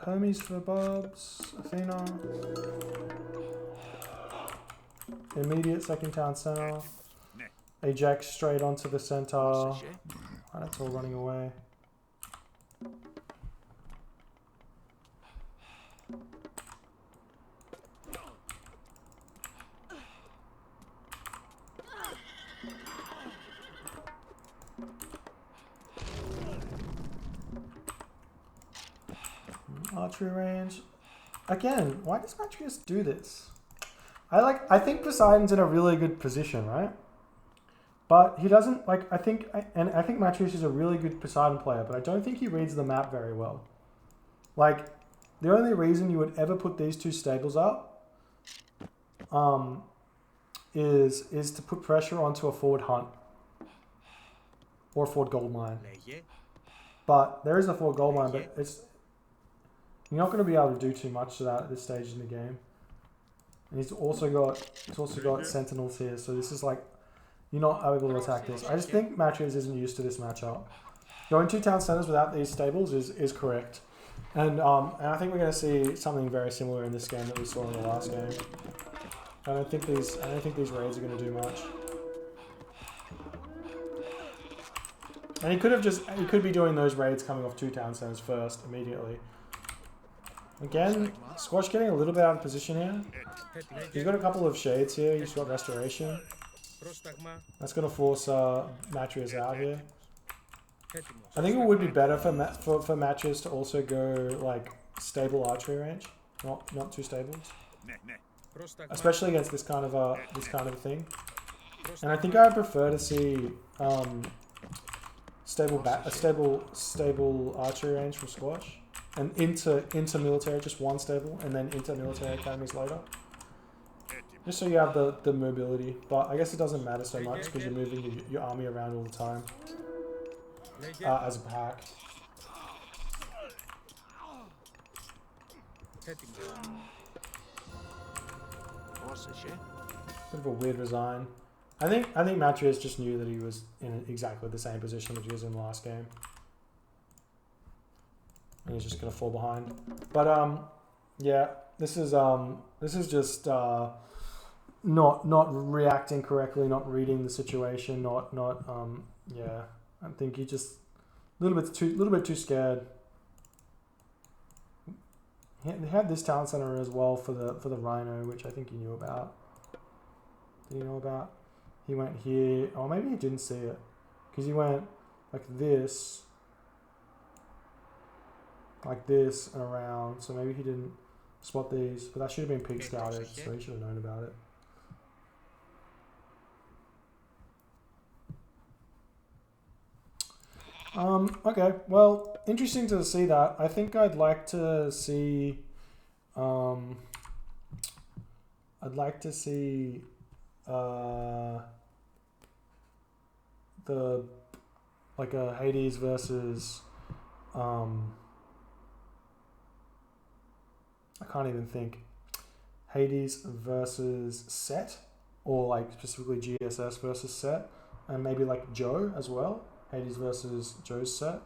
[SPEAKER 1] Hermes for Bobs, Athena. Immediate second town center. Ajax straight onto the center. Oh, that's all running away. Archery range. Again, why does Matreus do this? I think Poseidon's in a really good position, right? But he doesn't, like, I think Matreus is a really good Poseidon player, but I don't think he reads the map very well. Like, the only reason you would ever put these 2 stables up is to put pressure onto a forward hunt or a forward gold mine. But there is a forward gold mine, but you're not going to be able to do too much to that at this stage in the game. And he's also got sentinels here, so this is like, you're not able to attack this. I just think Matreus isn't used to this matchup. Going 2 town centers without these stables is correct. And I think we're going to see something very similar in this game that we saw in the last game. I don't think these raids are going to do much. And he could be doing those raids coming off 2 town centers first immediately. Again, Squash getting a little bit out of position here. He's got a couple of shades here. He's got restoration. That's going to force Matreus out here. I think it would be better for Matreus to also go like stable archery range, not 2 stables, especially against this kind of a thing. And I think I would prefer to see stable archery range from Squash. And into military, just 1 stable, and then into military academies later. Just so you have the mobility. But I guess it doesn't matter so much because you're moving your army around all the time as a pack. Bit of a weird resign. I think Matreus just knew that he was in exactly the same position that he was in the last game. And he's just going to fall behind. But, yeah, This is just not reacting correctly, not reading the situation, yeah. I think he just a little bit too scared. They had this town center as well for the rhino, which I think he knew about. Did he know about? He went here. Oh, maybe he didn't see it, because he went like this and around. So maybe he didn't spot these, but that should have been pig scouted, so he should have known about it. Okay, well, interesting to see that. I think I'd like to see, the, like a Hades versus, I can't even think. Hades versus Set, or like specifically GSS versus Set, and maybe like Joe as well. Hades versus Joe's set.